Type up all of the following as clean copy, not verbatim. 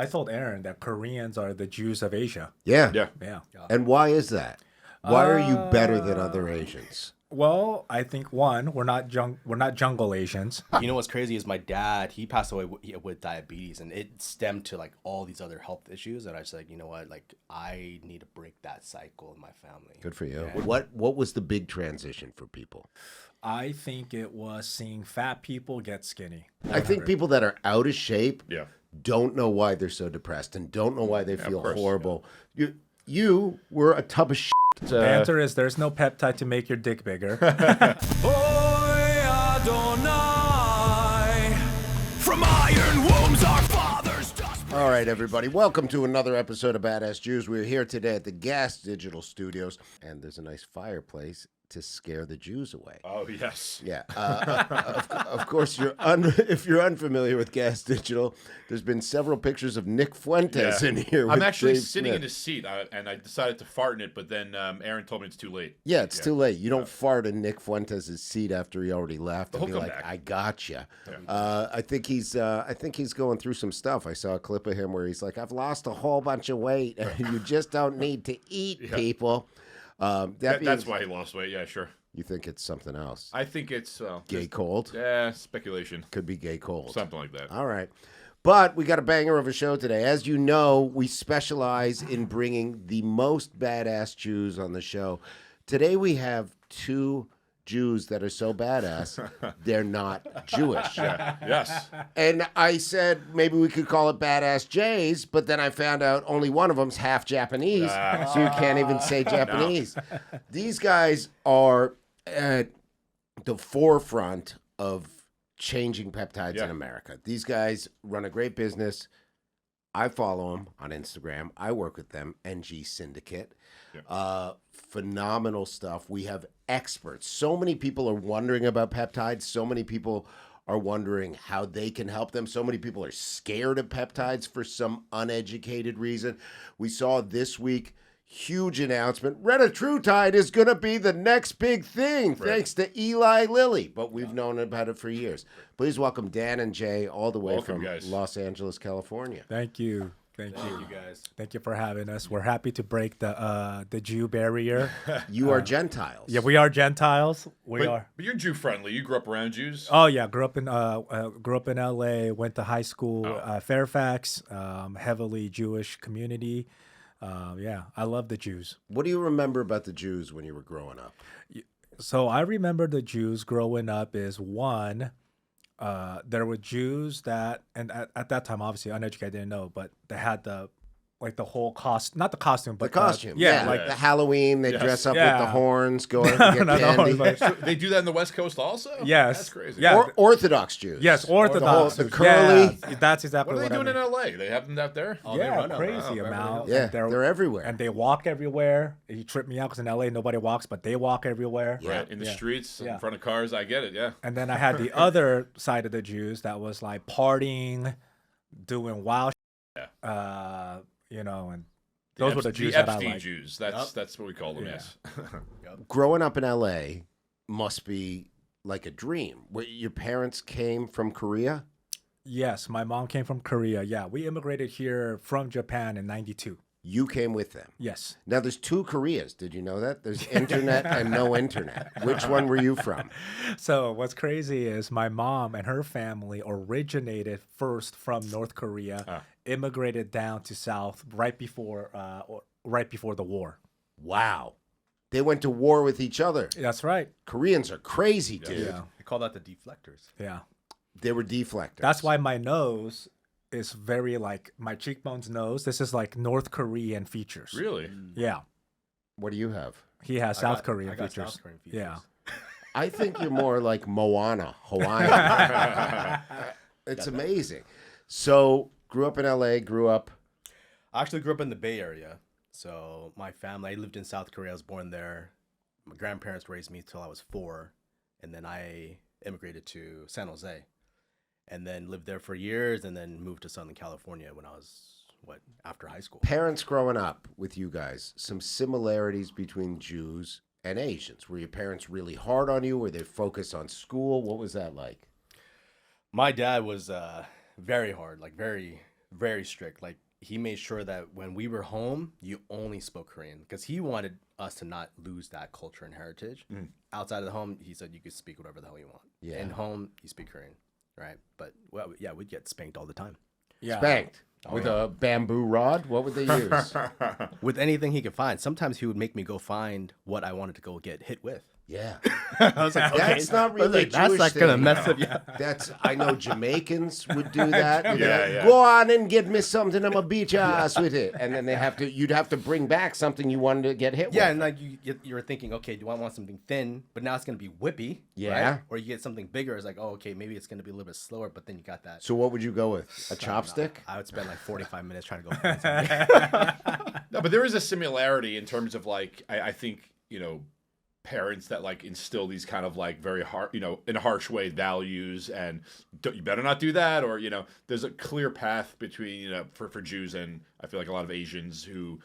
I told Aaron that Koreans are the Jews of Asia. Yeah. Yeah. And why is that? Why are you better than other Asians? Well, I think one, we're not jungle Asians. You know what's crazy is my dad, he passed away with diabetes, and it stemmed to like all these other health issues that I was like, you know what, like I need to break that cycle in my family. Good for you. Yeah. What was the big transition for people? I think it was seeing fat people get skinny. I think people that are out of shape don't know why they're so depressed and don't know why they feel horrible. Yeah. You were a tub of shit. The answer is there's no peptide to make your dick bigger. From iron wombs our fathers dust. All right, everybody. Welcome to another episode of Badass Jews. We're here today at the Gas Digital Studios, and there's a nice fireplace to scare the Jews away. Oh, yes. Yeah. Of course, if you're unfamiliar with Gas Digital, there's been several pictures of Nick Fuentes in here. I'm actually sitting in his seat, and I decided to fart in it, but then Aaron told me it's too late. Yeah, it's too late. You don't fart in Nick Fuentes' seat after he already left and be like, back. I gotcha. Yeah. I think he's going through some stuff. I saw a clip of him where he's like, I've lost a whole bunch of weight. You just don't need to eat, people. That's why he lost weight. Yeah, sure. You think it's something else? I think it's gay cold. Yeah, speculation. Could be gay cold. Something like that. All right. But we got a banger of a show today. As you know, we specialize in bringing the most badass Jews on the show. Today we have two Jews that are so badass, they're not Jewish. Yeah. Yes. And I said maybe we could call it Badass Jays, but then I found out only one of them's half Japanese, so you can't even say Japanese. No. These guys are at the forefront of changing peptides in America. These guys run a great business. I follow them on Instagram. I work with them, NG Syndicate. Phenomenal stuff. We have experts. So many people are wondering about peptides. So many people are wondering how they can help them. So many people are scared of peptides for some uneducated reason. We saw this week, huge announcement. Retatrutide is going to be the next big thing, thanks to Eli Lilly. But we've known about it for years. Please welcome Dan and Jay all the way from Los Angeles, California. Thank you. Thank you guys. Thank you for having us. We're happy to break the Jew barrier. You are Gentiles. Yeah, we are Gentiles. But you're Jew friendly. You grew up around Jews. Oh yeah, grew up in LA. Went to high school, Fairfax. Heavily Jewish community. I love the Jews. What do you remember about the Jews when you were growing up? So I remember the Jews growing up is one. There were Jews that, and at that time, obviously uneducated, didn't know, but they had the whole not the costume, but the costume. Like the Halloween, they dress up with the horns, go out and get candy. So they do that in the West Coast also? Yes. That's crazy. Yeah. Orthodox Jews. Yes, Orthodox. The curly. Yeah, that's exactly what are they doing in LA? They have them out there? Crazy amount. Yeah, they're everywhere. And they walk everywhere. He tripped me out because in LA, nobody walks, but they walk everywhere. Yeah. Right, in the streets, in front of cars. I get it, yeah. And then I had the other side of the Jews that was like partying, doing wild shit, and those were the Jews that I Epstein liked. Jews. That's what we call them. Yes. Growing up in LA must be like a dream. Your parents came from Korea? Yes, my mom came from Korea. Yeah, we immigrated here from Japan in '92. You came with them? Yes. Now, there's two Koreas. Did you know that? There's internet and no internet. Which one were you from? So what's crazy is my mom and her family originated first from North Korea, immigrated down to South right before the war. Wow. They went to war with each other. That's right. Koreans are crazy, dude. Yeah. They call that the deflectors. Yeah. They were deflectors. That's why my nose is very like my cheekbone's nose. This is like North Korean features. Really? Yeah. What do you have? He has South Korean features. South Korean features. Yeah. I think you're more like Moana, Hawaiian. It's amazing. So, grew up in LA, I actually grew up in the Bay Area. So, my family, I lived in South Korea. I was born there. My grandparents raised me till I was 4. And then I immigrated to San Jose. And then lived there for years and then moved to Southern California when I was, after high school. Parents growing up with you guys, some similarities between Jews and Asians. Were your parents really hard on you? Were they focused on school? What was that like? My dad was very hard, very, very strict. Like he made sure that when we were home, you only spoke Korean because he wanted us to not lose that culture and heritage. Outside of the home, he said you could speak whatever the hell you want. Yeah. In home, you speak Korean, right? But well, yeah, we'd get spanked all the time. Yeah. Spanked with a bamboo rod. What would they use? With anything he could find. Sometimes he would make me go find what I wanted to go get hit with. Yeah. I was like, okay, That's not really a that's Jewish not gonna thing. mess up. Yeah. That's I know Jamaicans would do that. Yeah. Go on and get me something. I'm gonna beat your ass with it, and then you'd have to bring back something you wanted to get hit Yeah, with. and like you were thinking, okay, do I want something thin? But now it's gonna be whippy. Yeah. Right? Or you get something bigger. It's like, oh, okay, maybe it's gonna be a little bit slower. But then you got that. So what would you go with? A chopstick? I would spend like 45 minutes trying to go find something. No, but there is a similarity in terms of like I think parents that like instill these kind of like very hard, in a harsh way values and you better not do that, or there's a clear path between for Jews and I feel like a lot of Asians who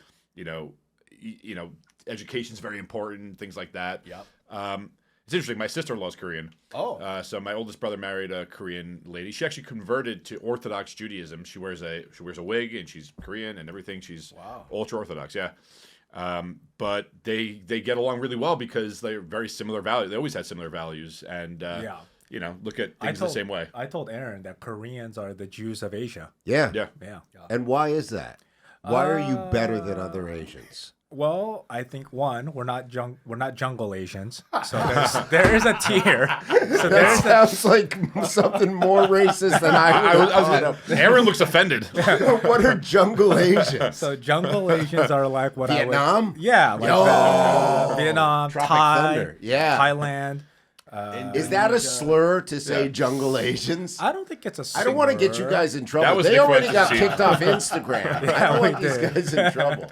education's very important, things like that. Yep. It's interesting. My sister-in-law's Korean. Oh. So my oldest brother married a Korean lady. She actually converted to Orthodox Judaism. She wears a wig and she's Korean and everything. She's ultra Orthodox. Yeah. But they get along really well because they're very similar values. They always had similar values, and look at things the same way. I told Aaron that Koreans are the Jews of Asia. Yeah. Yeah. And why is that? Why are you better than other Asians? Well, I think one, we're not jungle Asians, so there is a tier. So That sounds like something more racist than I would. Aaron looks offended. What are jungle Asians? So jungle Asians are like what Vietnam? I would, yeah, like Vietnam, Tropic Thai, Thunder. Yeah. Thailand. Is that a slur to say jungle Asians? I don't think it's a slur. I don't want to get you guys in That trouble. was They the already got question. kicked off Instagram. I don't want these guys in trouble.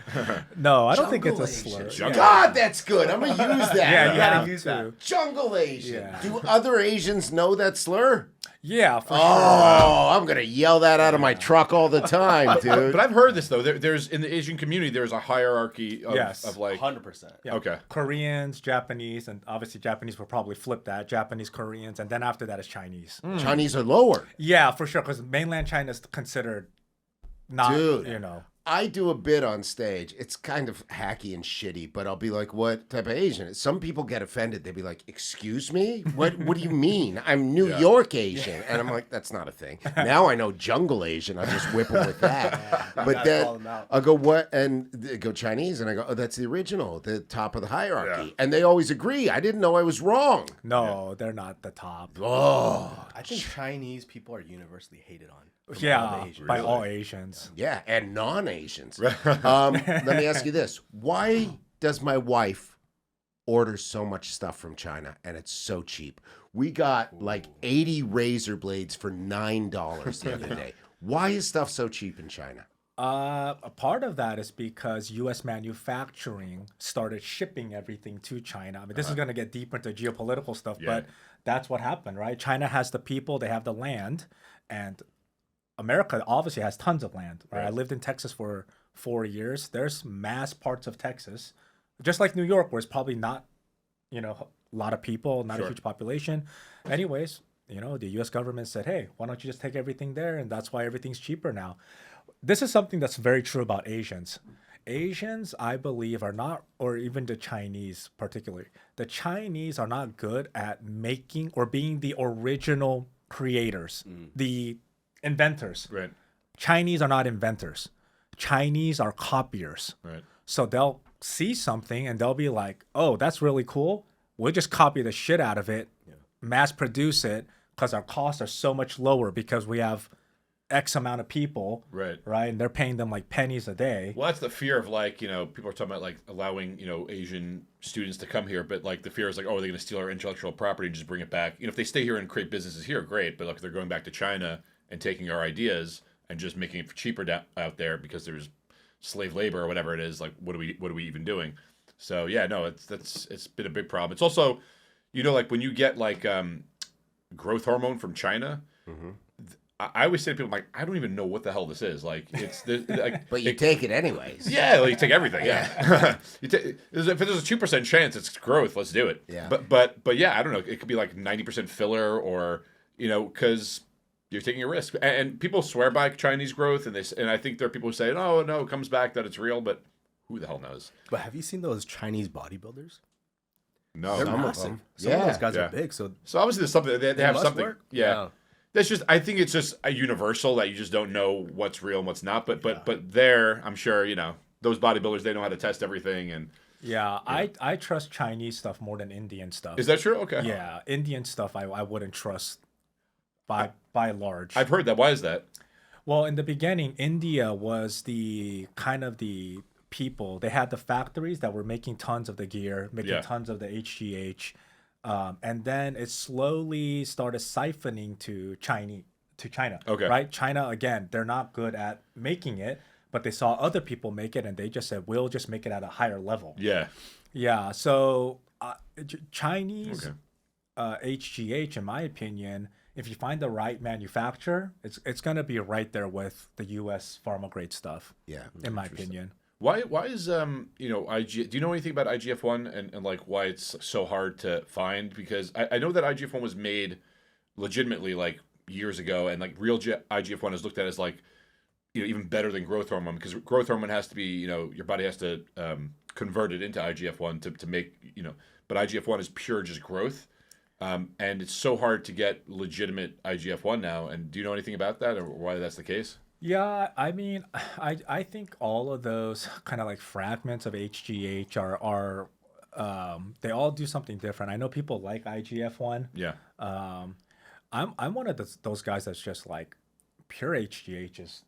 No, I don't think it's a slur. Jungle God, that's good. I'm going to use that. Yeah, you gotta have use to. that. Jungle Asian. Yeah. Do other Asians know that slur? Yeah, for sure. Oh, I'm going to yell that out of my truck all the time, dude. But I've heard this though. There's in the Asian community, there's a hierarchy of, Yes. of like 100%. Yeah. Okay. Koreans, Japanese, and obviously Japanese will probably flip that. Japanese, Koreans, and then after that is Chinese. Chinese are lower. Yeah, for sure, because mainland China is considered not, Dude. know. I do a bit on stage. It's kind of hacky and shitty, but I'll be like, what type of Asian? Some people get offended. They'd be like, excuse me? What do you mean? I'm New York Asian. And I'm like, that's not a thing. Now I know jungle Asian. I just whip them with that. But gotta then call them out. I'll go, what? And they go Chinese. And I go, oh, that's the original, the top of the hierarchy. Yeah. And they always agree. I didn't know I was wrong. No, they're not the top. Oh, I think Chinese people are universally hated on. from all Yeah, the Asians. by all Asians. yeah. And non-Asians. Let me ask you this. Why does my wife order so much stuff from China and it's so cheap? We got like 80 razor blades for $9 the other day. Why is stuff so cheap in China? A part of that is because U.S. manufacturing started shipping everything to China. I mean, this is going to get deeper into geopolitical stuff, but that's what happened, right? China has the people, they have the land, and America obviously has tons of land, right? I lived in Texas for 4 years. There's mass parts of Texas, just like New York, where it's probably not, a lot of people, not a huge population. Anyways, the U.S. government said, hey, why don't you just take everything there? And that's why everything's cheaper now. This is something that's very true about Asians. Asians, I believe, are not, or even the Chinese particularly, the Chinese are not good at making or being the original creators, the inventors. Right. Chinese are not inventors. Chinese are copiers. Right. So they'll see something and they'll be like, oh, that's really cool. We'll just copy the shit out of it, mass produce it, because our costs are so much lower because we have X amount of people. Right. Right. And they're paying them like pennies a day. Well, that's the fear of like, people are talking about like allowing, Asian students to come here, but like the fear is like, oh, are they going to steal our intellectual property and just bring it back? If they stay here and create businesses here, great. But like if they're going back to China and taking our ideas and just making it cheaper out there because there's slave labor or whatever it is, like what are we even doing? So yeah, no, it's been a big problem. It's also, like when you get like growth hormone from China, I always say to people, like, I don't even know what the hell this is. Like, it's like, But you take it anyways. yeah, like, you take everything. Yeah, if there's a 2% chance it's growth, let's do it. Yeah. But yeah, I don't know. It could be like 90% filler, or because you're taking a risk. And people swear by Chinese growth, and I think there are people who say, "Oh no, it comes back, that it's real," but who the hell knows? But have you seen those Chinese bodybuilders? No, They're Some of massive. them. Some of Yeah. those guys Yeah. are big. So So obviously there's something they have must something. work. Yeah. That's just. I think it's just a universal that you just don't know what's real and what's not. But there, I'm sure those bodybuilders, they know how to test everything. And Yeah, I trust Chinese stuff more than Indian stuff. is that true? Okay. Yeah, Indian stuff I wouldn't trust by and large. I've heard that. Why is that? Well, in the beginning, India was the kind of the people. They had the factories that were making tons of the gear, making Yeah. tons of the HGH, and then it slowly started siphoning to China. Okay. Right? China again, they're not good at making it, but they saw other people make it, and they just said, "We'll just make it at a higher level." Yeah. Yeah. So Chinese Okay. HGH, in my opinion, if you find the right manufacturer, it's gonna be right there with the U.S. pharma grade stuff. Yeah. In my opinion. Why is IG? Do you know anything about IGF-1 and like why it's so hard to find? Because I know that IGF-1 was made legitimately like years ago, and like real IGF-1 is looked at as like even better than growth hormone, because growth hormone has to be your body has to convert it into IGF-1 to make but IGF-1 is pure just growth. And it's so hard to get legitimate IGF-1 now. And do you know anything about that or why that's the case? Yeah, I mean, I think all of those kind of like fragments of HGH are they all do something different. I know people like IGF-1. Yeah. I'm one of those guys that's just like pure HGH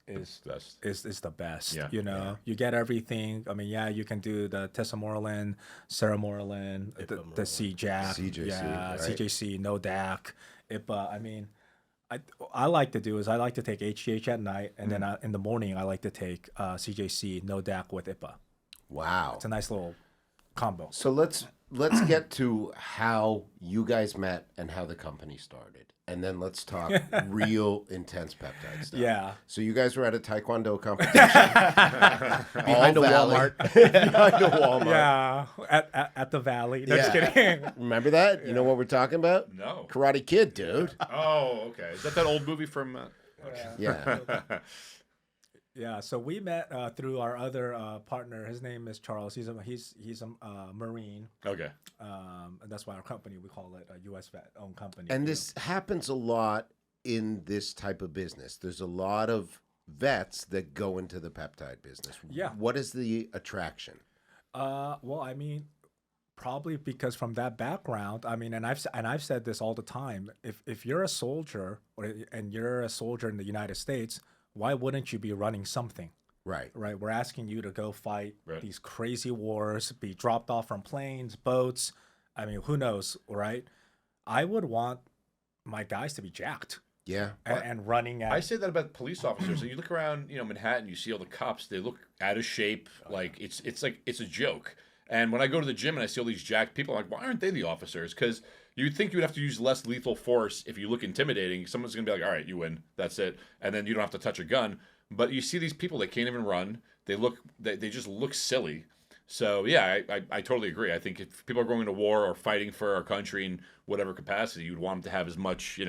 Best. is the best. Yeah. You get everything. I mean, yeah, you can do the tesamorelin, ceramorelin, the CJAC, CJC, yeah, right. CJC, no DAC, IPA. I mean, I like to do is I like to take HGH at night, and then in the morning I like to take CJC, no DAC with IPA. Wow. It's a nice little combo. So let's get to how you guys met and how the company started. And then let's talk real intense peptide stuff. Yeah. So you guys were at a Taekwondo competition. Behind a Walmart. Behind a Walmart. Yeah, at the Valley. No, just Yeah. kidding. Remember that? You know what we're talking about? No. Karate Kid, dude. Oh, okay. Is that old movie from? Yeah. Yeah, so we met through our other partner. His name is Charles. He's a Marine. Okay. And that's why our company, we call it a U.S. vet-owned company. And this happens a lot in this type of business. There's a lot of vets that go into the peptide business. Yeah. What is the attraction? Well, I mean, probably because from that background, I mean, and I've said this all the time. If you're a soldier and you're a soldier in the United States, why wouldn't you be running something? Right. Right. We're asking you to go fight Right. these crazy wars, be dropped off from planes, boats. I mean, who knows, right? I would want my guys to be jacked Yeah. and running at. I say that about police officers. So you look around, Manhattan, you see all the cops. They look out of shape. Like it's a joke. And when I go to the gym and I see all these jacked people, I'm like, why aren't they the officers? Because you'd think you'd have to use less lethal force if you look intimidating. Someone's gonna be like, all right, you win. That's it. And then you don't have to touch a gun. But you see these people, they can't even run. They just look silly. So yeah, I totally agree. I think if people are going to war or fighting for our country in whatever capacity, you'd want them to have as much,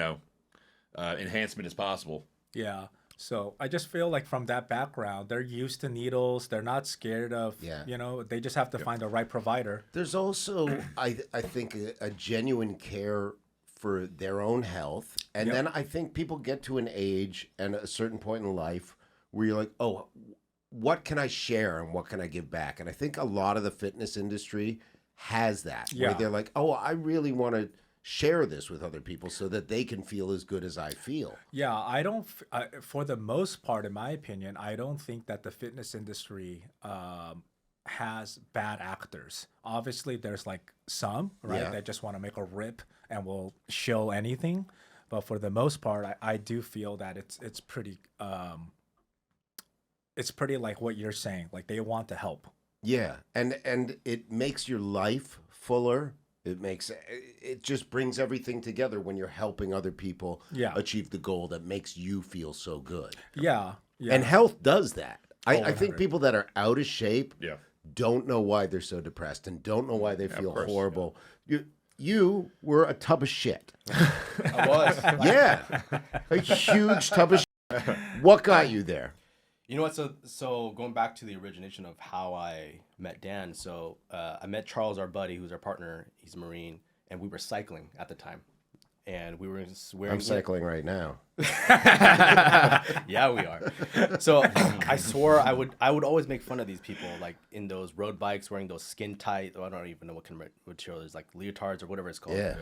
enhancement as possible. Yeah. So I just feel like from that background, they're used to needles. They're not scared of, Yeah. They just have to find the right provider. There's also, I think, a genuine care for their own health. And Yep. then I think people get to an age and a certain point in life where you're like, oh, what can I share and what can I give back? And I think a lot of the fitness industry has that. Where Yeah. they're like, oh, I really want to share this with other people so that they can feel as good as I feel. Yeah, for the most part, in my opinion, I don't think that the fitness industry has bad actors. Obviously, there's like some, right, Yeah. that just want to make a rip and will shill anything. But for the most part, I do feel that it's pretty like what you're saying. Like they want to help. Yeah, and it makes your life fuller. It just brings everything together when you're helping other people Yeah. achieve the goal that makes you feel so good. Yeah. Yeah. And health does that. I think 100. people that are out of shape Yeah. don't know why they're so depressed and don't know why they feel course, horrible. you were a tub of shit. I was. Yeah, a huge tub of shit. What got you there? You know what? So going back to the origination of how I met Dan. So I met Charles, our buddy, who's our partner. He's a Marine, and we were cycling at the time, and we were wearing. I'm cycling right now. Yeah, we are. So I swore I would always make fun of these people, like in those road bikes, wearing those skin tight. I don't even know what kind of material it is, like leotards or whatever it's called. Yeah.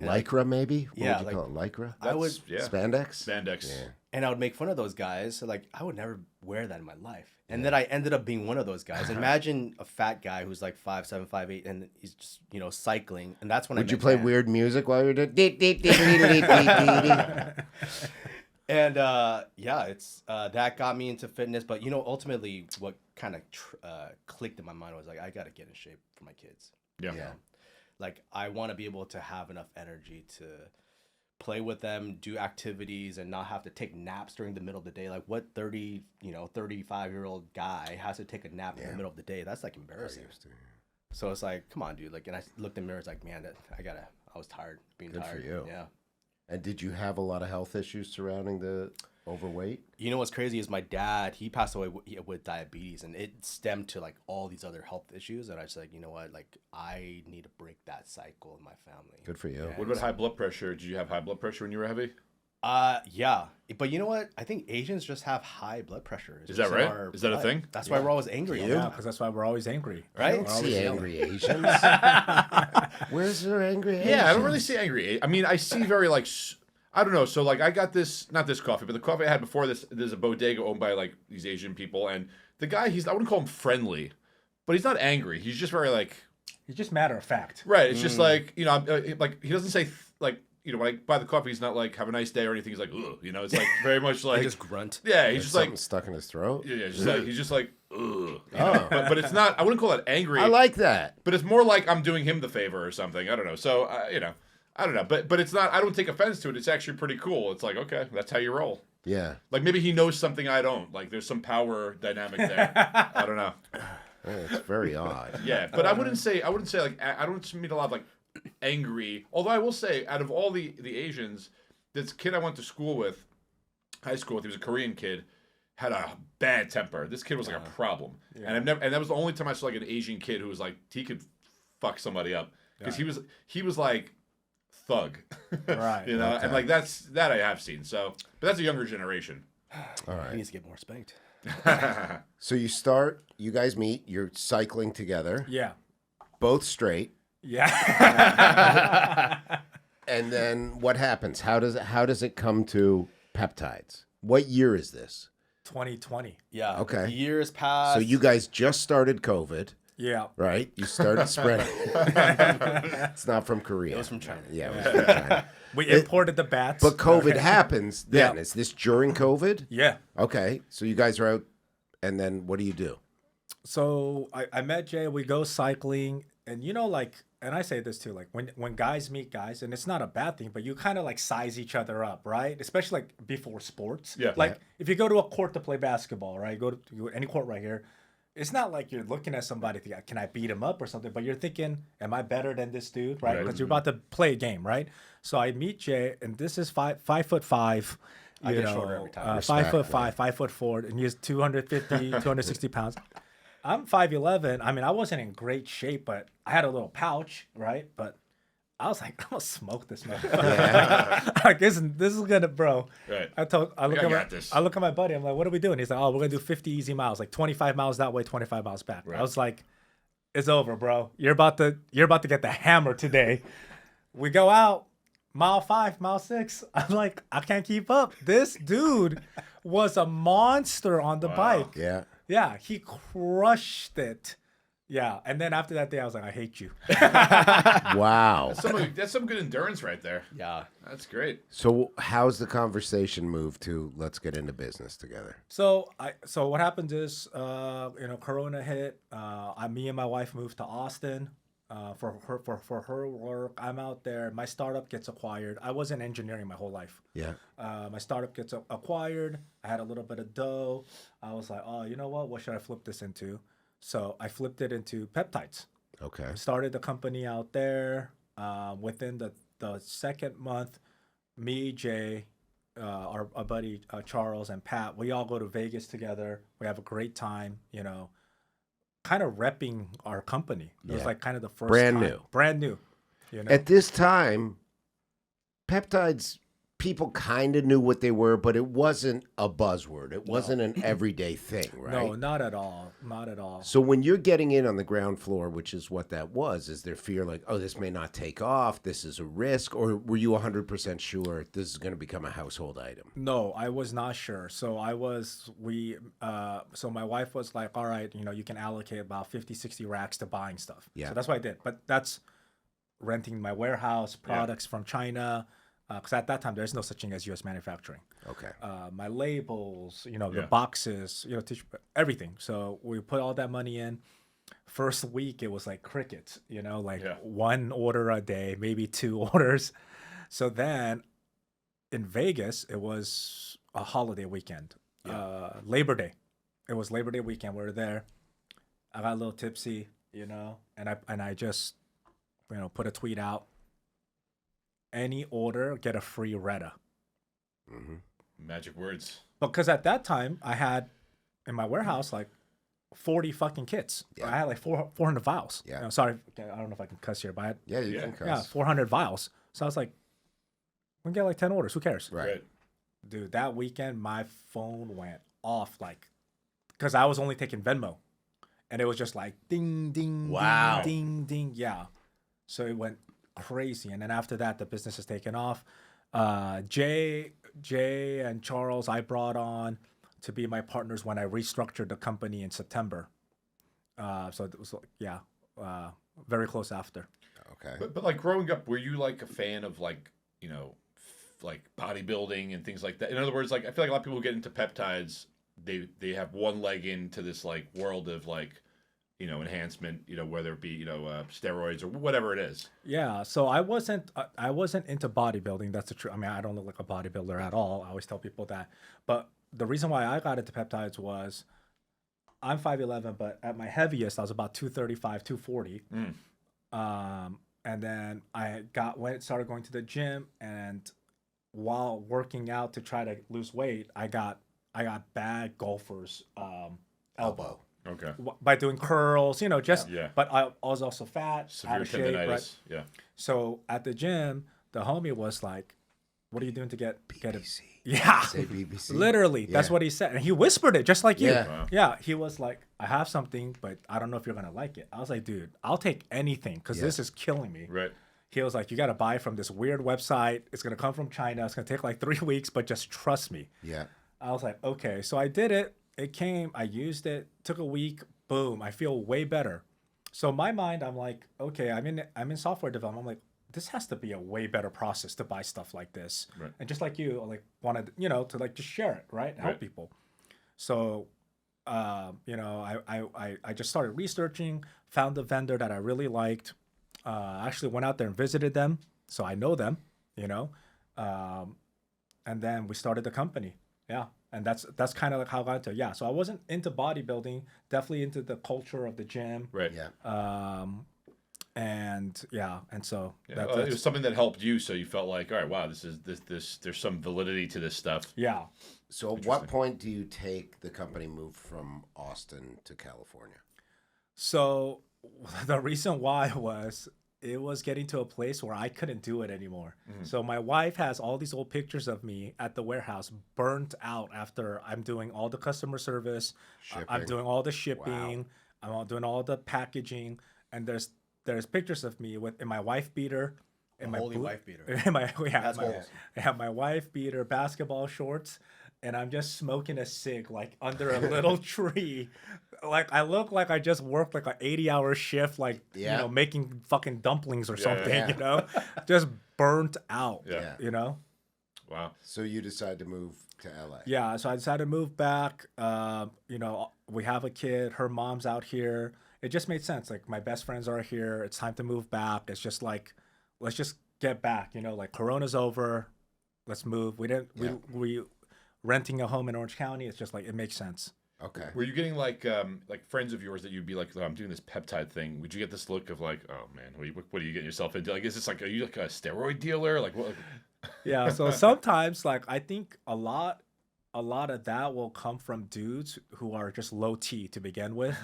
And Lycra, maybe? What Yeah, would you like- call it? Lycra? I would, Yeah. Spandex? Spandex. Yeah. and I would make fun of those guys. So like I would never wear that in my life. And then I ended up being one of those guys. Imagine a fat guy who's like 5'7", 5'8", and he's just cycling. And that's when Would I you met play Dan. weird music while you're doing? And yeah, it's that got me into fitness. But ultimately, what kind of clicked in my mind was like, I gotta get in shape for my kids. Yeah. Yeah. Like I want to be able to have enough energy to play with them, do activities, and not have to take naps during the middle of the day. Like what 35-year-old guy has to take a nap in the middle of the day? That's like embarrassing. So it's like, come on, dude. Like, and I looked in the mirror. It's like, man, I was tired being Good for tired. you. Yeah. And did you have a lot of health issues surrounding the overweight? You know what's crazy is my dad, he passed away with diabetes, and it stemmed to like all these other health issues. And I was like, you know what? Like, I need to break that cycle in my family. Good for you. Yeah. What about high blood pressure? Did you have high blood pressure when you were heavy? Yeah. But you know what? I think Asians just have high blood pressure. It's Is that just in right? our Is that a blood. thing? That's why we're always angry. all the Yeah, time. because that's why we're always angry. Right? I don't see angry Asians. Where's their angry Asians? Yeah, I don't really see angry. I mean, I see very like, I don't know. So like, I got this, not this coffee, but the coffee I had before this. There's a bodega owned by like these Asian people, and the guy, I wouldn't call him friendly, but he's not angry. He's just very like, It's just matter of fact. right. It's just like like he doesn't say like when I buy the coffee, he's not like have a nice day or anything. He's like, ugh, it's like very much They like just grunt. yeah. He's There's just something like stuck in his throat. yeah, just like he's just like ugh. Oh. But it's not. I wouldn't call it angry. I like that. But it's more like I'm doing him the favor or something. I don't know. So I don't know. But it's not. I don't take offense to it. It's actually pretty cool. It's like okay, that's how you roll. Yeah. Like maybe he knows something I don't. Like there's some power dynamic there. I don't know. It's very odd. Yeah, but I wouldn't say like I don't meet a lot of like angry. Although I will say, out of all the Asians, this kid I went to school with, high school with, he was a Korean kid, had a bad temper. This kid was like a problem, and that was the only time I saw like an Asian kid who was like he could fuck somebody up because he was like thug, Right. and like that I have seen. So, but that's a younger generation. All He right. needs to get more spanked. So you guys meet, you're cycling together, Yeah. both straight. Yeah. And then what happens? How does it come to Peptides? What year is this? 2020. Yeah. Okay. Years passed. So you guys just started COVID, Yeah. right? You started spreading. It's not from Korea. It was from China. Yeah, it was from China. We imported the bats. But COVID happens then. Yeah. Is this during COVID? Yeah. Okay. So you guys are out, and then what do you do? So I met Jay. We go cycling, and like, and I say this too, like when guys meet guys, and it's not a bad thing, but you kind of like size each other up, right? Especially like before sports. Yeah. Like if you go to a court to play basketball, right? You go to any court right here. It's not like you're looking at somebody thinking, can I beat him up or something? But you're thinking, am I better than this dude, right? Right. Because you're about to play a game, right? So I meet Jay, and this is 5'5". I You get know, shorter every time. 5'5", 5'4", and he's 250, 260 pounds. I'm 5'11". I mean, I wasn't in great shape, but I had a little pouch, right? But I was like, I'm gonna smoke this motherfucker. Like, this is gonna, bro. Right. I got this. look at my buddy. I'm like, what are we doing? He's like, oh, we're gonna do 50 easy miles, like 25 miles that way, 25 miles back. Right. I was like, it's over, bro. You're about to get the hammer today. We go out, mile 5, mile 6. I'm like, I can't keep up. This dude was a monster on the bike. Yeah. Yeah, he crushed it. Yeah, and then after that day, I was like, I hate you. Wow. That's some good endurance right there. Yeah. That's great. So how's the conversation moved to let's get into business together? So what happens is, Corona hit. Me and my wife moved to Austin. For her work, I'm out there. My startup gets acquired. I was in engineering my whole life. Yeah. My startup gets acquired. I had a little bit of dough. I was like, oh, you know what should I flip this into? So I flipped it into Peptides. Okay. Started the company out there. Within the second month, me, Jay, our buddy Charles, and Pat, we all go to Vegas together. We have a great time, kind of repping our company. It was Yeah. like kind of the first Brand time. new. Brand new. At this time, peptides, people kind of knew what they were, but it wasn't a buzzword. It wasn't an everyday thing, right? No, not at all. Not at all. So when you're getting in on the ground floor, which is what that was, is there fear like, oh, this may not take off, this is a risk, or were you 100% sure this is going to become a household item? No, I was not sure. So so my wife was like, all right, you can allocate about 50, 60 racks to buying stuff. Yeah. So that's what I did. But that's renting my warehouse, products from China. Because at that time, there's no such thing as U.S. manufacturing. Okay. My labels, the boxes, tissue, everything. So we put all that money in. First week, it was like crickets, one order a day, maybe 2 orders. So then in Vegas, it was a holiday weekend, Labor Day. It was Labor Day weekend. We were there. I got a little tipsy, and I just, put a tweet out. Any order, get a free Retta. Magic words. Because at that time, I had in my warehouse like 40 fucking kits. Yeah. I had like 400 vials. Yeah. Sorry, I don't know if I can cuss here, but I had, You can cuss. 400 vials. So I was like, we can get like 10 orders. Who cares? Right. Dude, that weekend, my phone went off because I was only taking Venmo. And it was just like ding, ding, Wow. ding, ding, ding. Yeah. So it went crazy. And then after that, the business has taken off. Jay and Charles, I brought on to be my partners when I restructured the company in September. So it was very close after. Okay. But like growing up, were you like a fan of like bodybuilding and things like that? In other words, like I feel like a lot of people who get into peptides, they have one leg into this like world of like enhancement, whether it be steroids or whatever it is. Yeah, so I wasn't into bodybuilding. That's the truth. I mean, I don't look like a bodybuilder at all. I always tell people that. But the reason why I got into peptides was I'm 5'11", but at my heaviest I was about 235, 240. And then I started going to the gym, and while working out to try to lose weight, I got bad golfer's elbow. Okay. By doing curls, But I was also fat, Severe out of shape, tendonitis. right? Yeah. So at the gym, the homie was like, "What are you doing to get a?" BBC. Yeah, Say BBC. literally, that's Yeah. what he said, and he whispered it just like you. Yeah. Wow. Yeah, he was like, "I have something, but I don't know if you're gonna like it." I was like, "Dude, I'll take anything because this is killing me." Right. He was like, "You got to buy from this weird website. It's gonna come from China. It's gonna take like 3 weeks, but just trust me." Yeah. I was like, "Okay." So I did it. It came. I used it. Took a week. Boom. I feel way better. So in my mind, I'm like, okay, I'm in software development. I'm like, this has to be a way better process to buy stuff like this. Right. And just like you, like wanted, to like just share it, right? Help Right. people. So, I just started researching, found a vendor that I really liked. Actually went out there and visited them, so I know them, and then we started the company. Yeah. And that's kind of like how I got into it. Yeah. So I wasn't into bodybuilding, definitely into the culture of the gym. Right. Yeah. And so Yeah. Well, it was something that helped you, so you felt like, all right, wow, this there's some validity to this stuff. yeah. So at what point do you take the company move from Austin to California? So the reason why was it was getting to a place where I couldn't do it anymore. So my wife has all these old pictures of me at the warehouse burnt out after I'm doing all the customer service. I'm Shipping. doing all the shipping. I'm doing all the packaging. And there's pictures of me in my wife beater. In my Holy wife beater. In my, That's my, holes. yeah, my wife beater, basketball shorts. And I'm just smoking a cig like under a little tree. Like I look like I just worked like an 80-hour shift, like Yeah. making fucking dumplings or something, yeah. just burnt out. Yeah. Wow. So you decide to move to LA. Yeah, so I decided to move back. We have a kid. Her mom's out here. It just made sense. Like my best friends are here. It's time to move back. It's just like, let's just get back. Like Corona's over. Let's move. We renting a home in Orange County. It's just like it makes sense. Okay. Were you getting like friends of yours that you'd be like, oh, I'm doing this peptide thing? Would you get this look of like, oh man, what are you getting yourself into? Like, is this like, are you like a steroid dealer? Like what? Yeah, so sometimes like I think a lot of that will come from dudes who are just low T to begin with.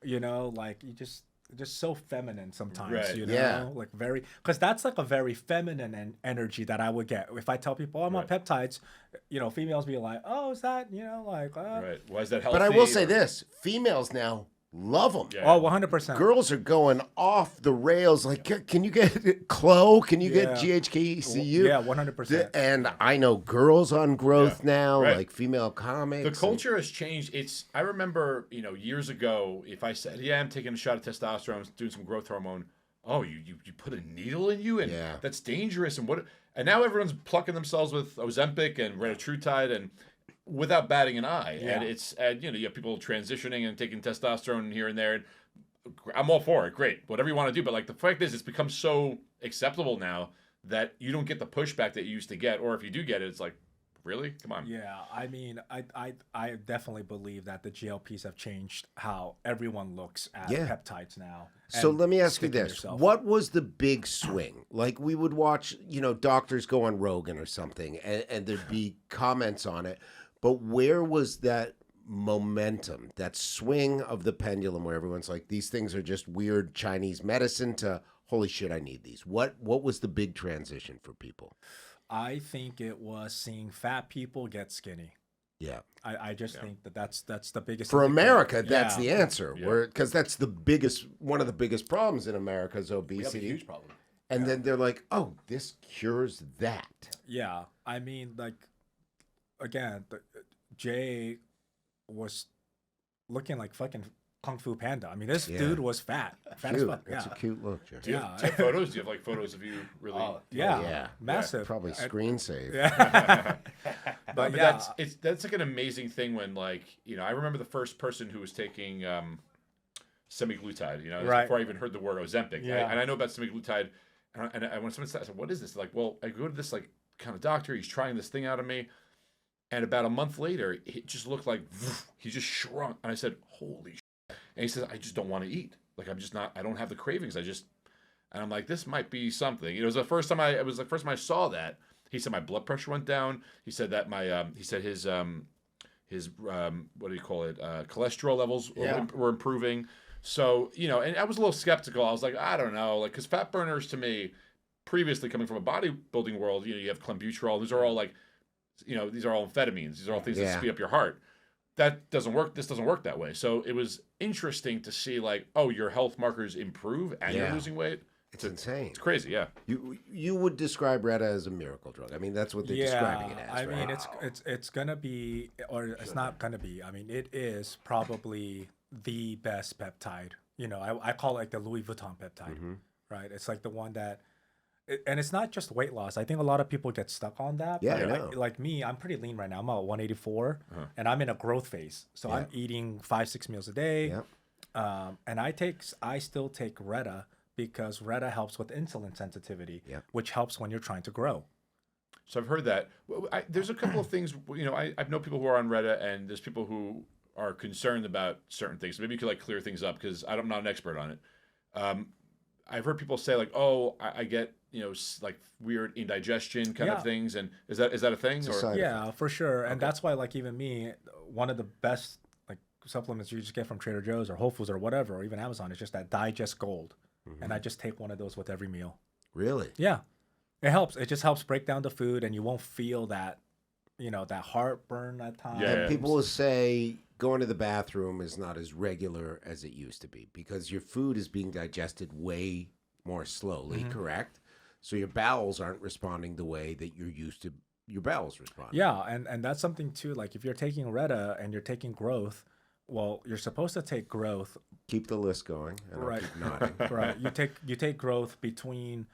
You know, like you just so feminine sometimes, Right. you know, Yeah. like very, because that's like a very feminine energy that I would get if I tell people, oh, I'm on Right. peptides, you know, females be like, oh, is that, you know, like, Right. Why is that healthy? But I will say or- this: females now love them. Yeah. oh, 100%. Girls are going off the rails. Like, can you get Chloe? Can you get Yeah. GHKCU? Yeah, 100%. And I know girls on growth Yeah. now, Right. like female comics. The and- culture has changed. I remember, years ago, if I said, yeah, I'm taking a shot of testosterone, I'm doing some growth hormone. Oh, you put a needle in you, and Yeah. that's dangerous. And now everyone's plucking themselves with Ozempic and retatrutide and without batting an eye. Yeah. And you have people transitioning and taking testosterone here and there. And I'm all for it. Great, whatever you want to do. But like the fact is, it's become so acceptable now that you don't get the pushback that you used to get, or if you do get it, it's like, really? Come on. Yeah, I mean, I definitely believe that the GLPs have changed how everyone looks at Yeah. peptides now. So and let me ask you sticking this: yourself. what was the big swing? Like we would watch, doctors go on Rogan or something, and there'd be comments on it. But where was that momentum, that swing of the pendulum, where everyone's like, "These things are just weird Chinese medicine," to "Holy shit, I need these"? What was the big transition for people? I think it was seeing fat people get skinny. Yeah, I just think that's the biggest for indicator. America, that's Yeah. the answer. Yeah. Because that's one of the biggest problems in America is We have a obesity. huge problem. And then they're like, "Oh, this cures that." Yeah, I mean, like, again, Jay was looking like fucking Kung Fu Panda. I mean, this Yeah. dude was fat as Cute. fuck. That's Yeah, a cute look, Jeff. Do you Yeah. have photos? Do you have like photos of you really? yeah, Yeah. massive. Probably screen save. Yeah, But but yeah, that's like an amazing thing when I remember the first person who was taking semaglutide. This was Right. before I even heard the word Ozempic. Yeah. And I know about semaglutide. And when someone said, I said, "What is this?" They're like, well, I go to this like kind of doctor. He's trying this thing out of me. And about a month later, it just looked like he just shrunk. And I said, "Holy shit!" And he says, "I just don't want to eat. Like I'm just not. I don't have the cravings. And I'm like, this might be something." It was the first time I saw that. He said my blood pressure went down. He said that he said his what do you call it? Cholesterol levels were improving. So, and I was a little skeptical. I was like, I don't know, like, because fat burners to me, previously coming from a bodybuilding world, you have clenbuterol. These are all like, these are all amphetamines. These are all things that speed up your heart. That doesn't work. This doesn't work that way. So it was interesting to see like, oh, your health markers improve and you're losing weight. It's insane. It's crazy, yeah. You would describe Retta as a miracle drug. I mean, that's what they're describing it as, I right? mean, it's gonna be, or it's not gonna be. I mean, it is probably the best peptide. I call it like the Louis Vuitton peptide, right? It's like the one that, and it's not just weight loss. I think a lot of people get stuck on that. Yeah, but I know. like me, I'm pretty lean right now. I'm at 184, and I'm in a growth phase. So I'm eating 5-6 meals a day. Yep. And I still take Retta because Retta helps with insulin sensitivity, which helps when you're trying to grow. So I've heard that. There's a couple of things, I know people who are on Reddit, and there's people who are concerned about certain things. Maybe you could like clear things up because I'm not an expert on it. I've heard people say like, oh, I get, like weird indigestion kind of things. And is that a thing? It's a Or side Yeah, for sure. And that's why, like, even me, one of the best like supplements you just get from Trader Joe's or Whole Foods or whatever, or even Amazon, is just that Digest Gold. And I just take one of those with every meal. Really? Yeah. It helps. It just helps break down the food, and you won't feel that, that heartburn at times. Yeah. And people will say going to the bathroom is not as regular as it used to be because your food is being digested way more slowly, correct? So your bowels aren't responding the way that you're used to your bowels responding. Yeah, and that's something too. Like if you're taking Retta and you're taking growth, well, you're supposed to take growth. Keep the list going. And Right. I'll keep nodding. Right. You take growth between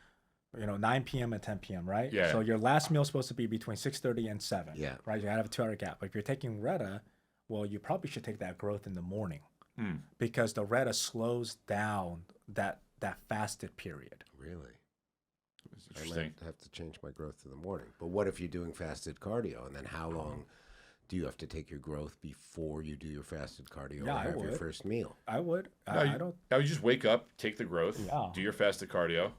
9 p.m. and 10 p.m., right? Yeah. So your last meal is supposed to be between 6:30 and 7. Yeah. Right? You gotta have a 2-hour gap. But if you're taking Retta, well, you probably should take that growth in the morning because the Retta slows down that fasted period. Really? It's I interesting. might have to change my growth to the morning. But what if you're doing fasted cardio? And then how long Do you have to take your growth before you do your fasted cardio Yeah, or I have your would. first meal? I would. No, I don't. Now you just wake up, take the growth, Yeah. do your fasted cardio.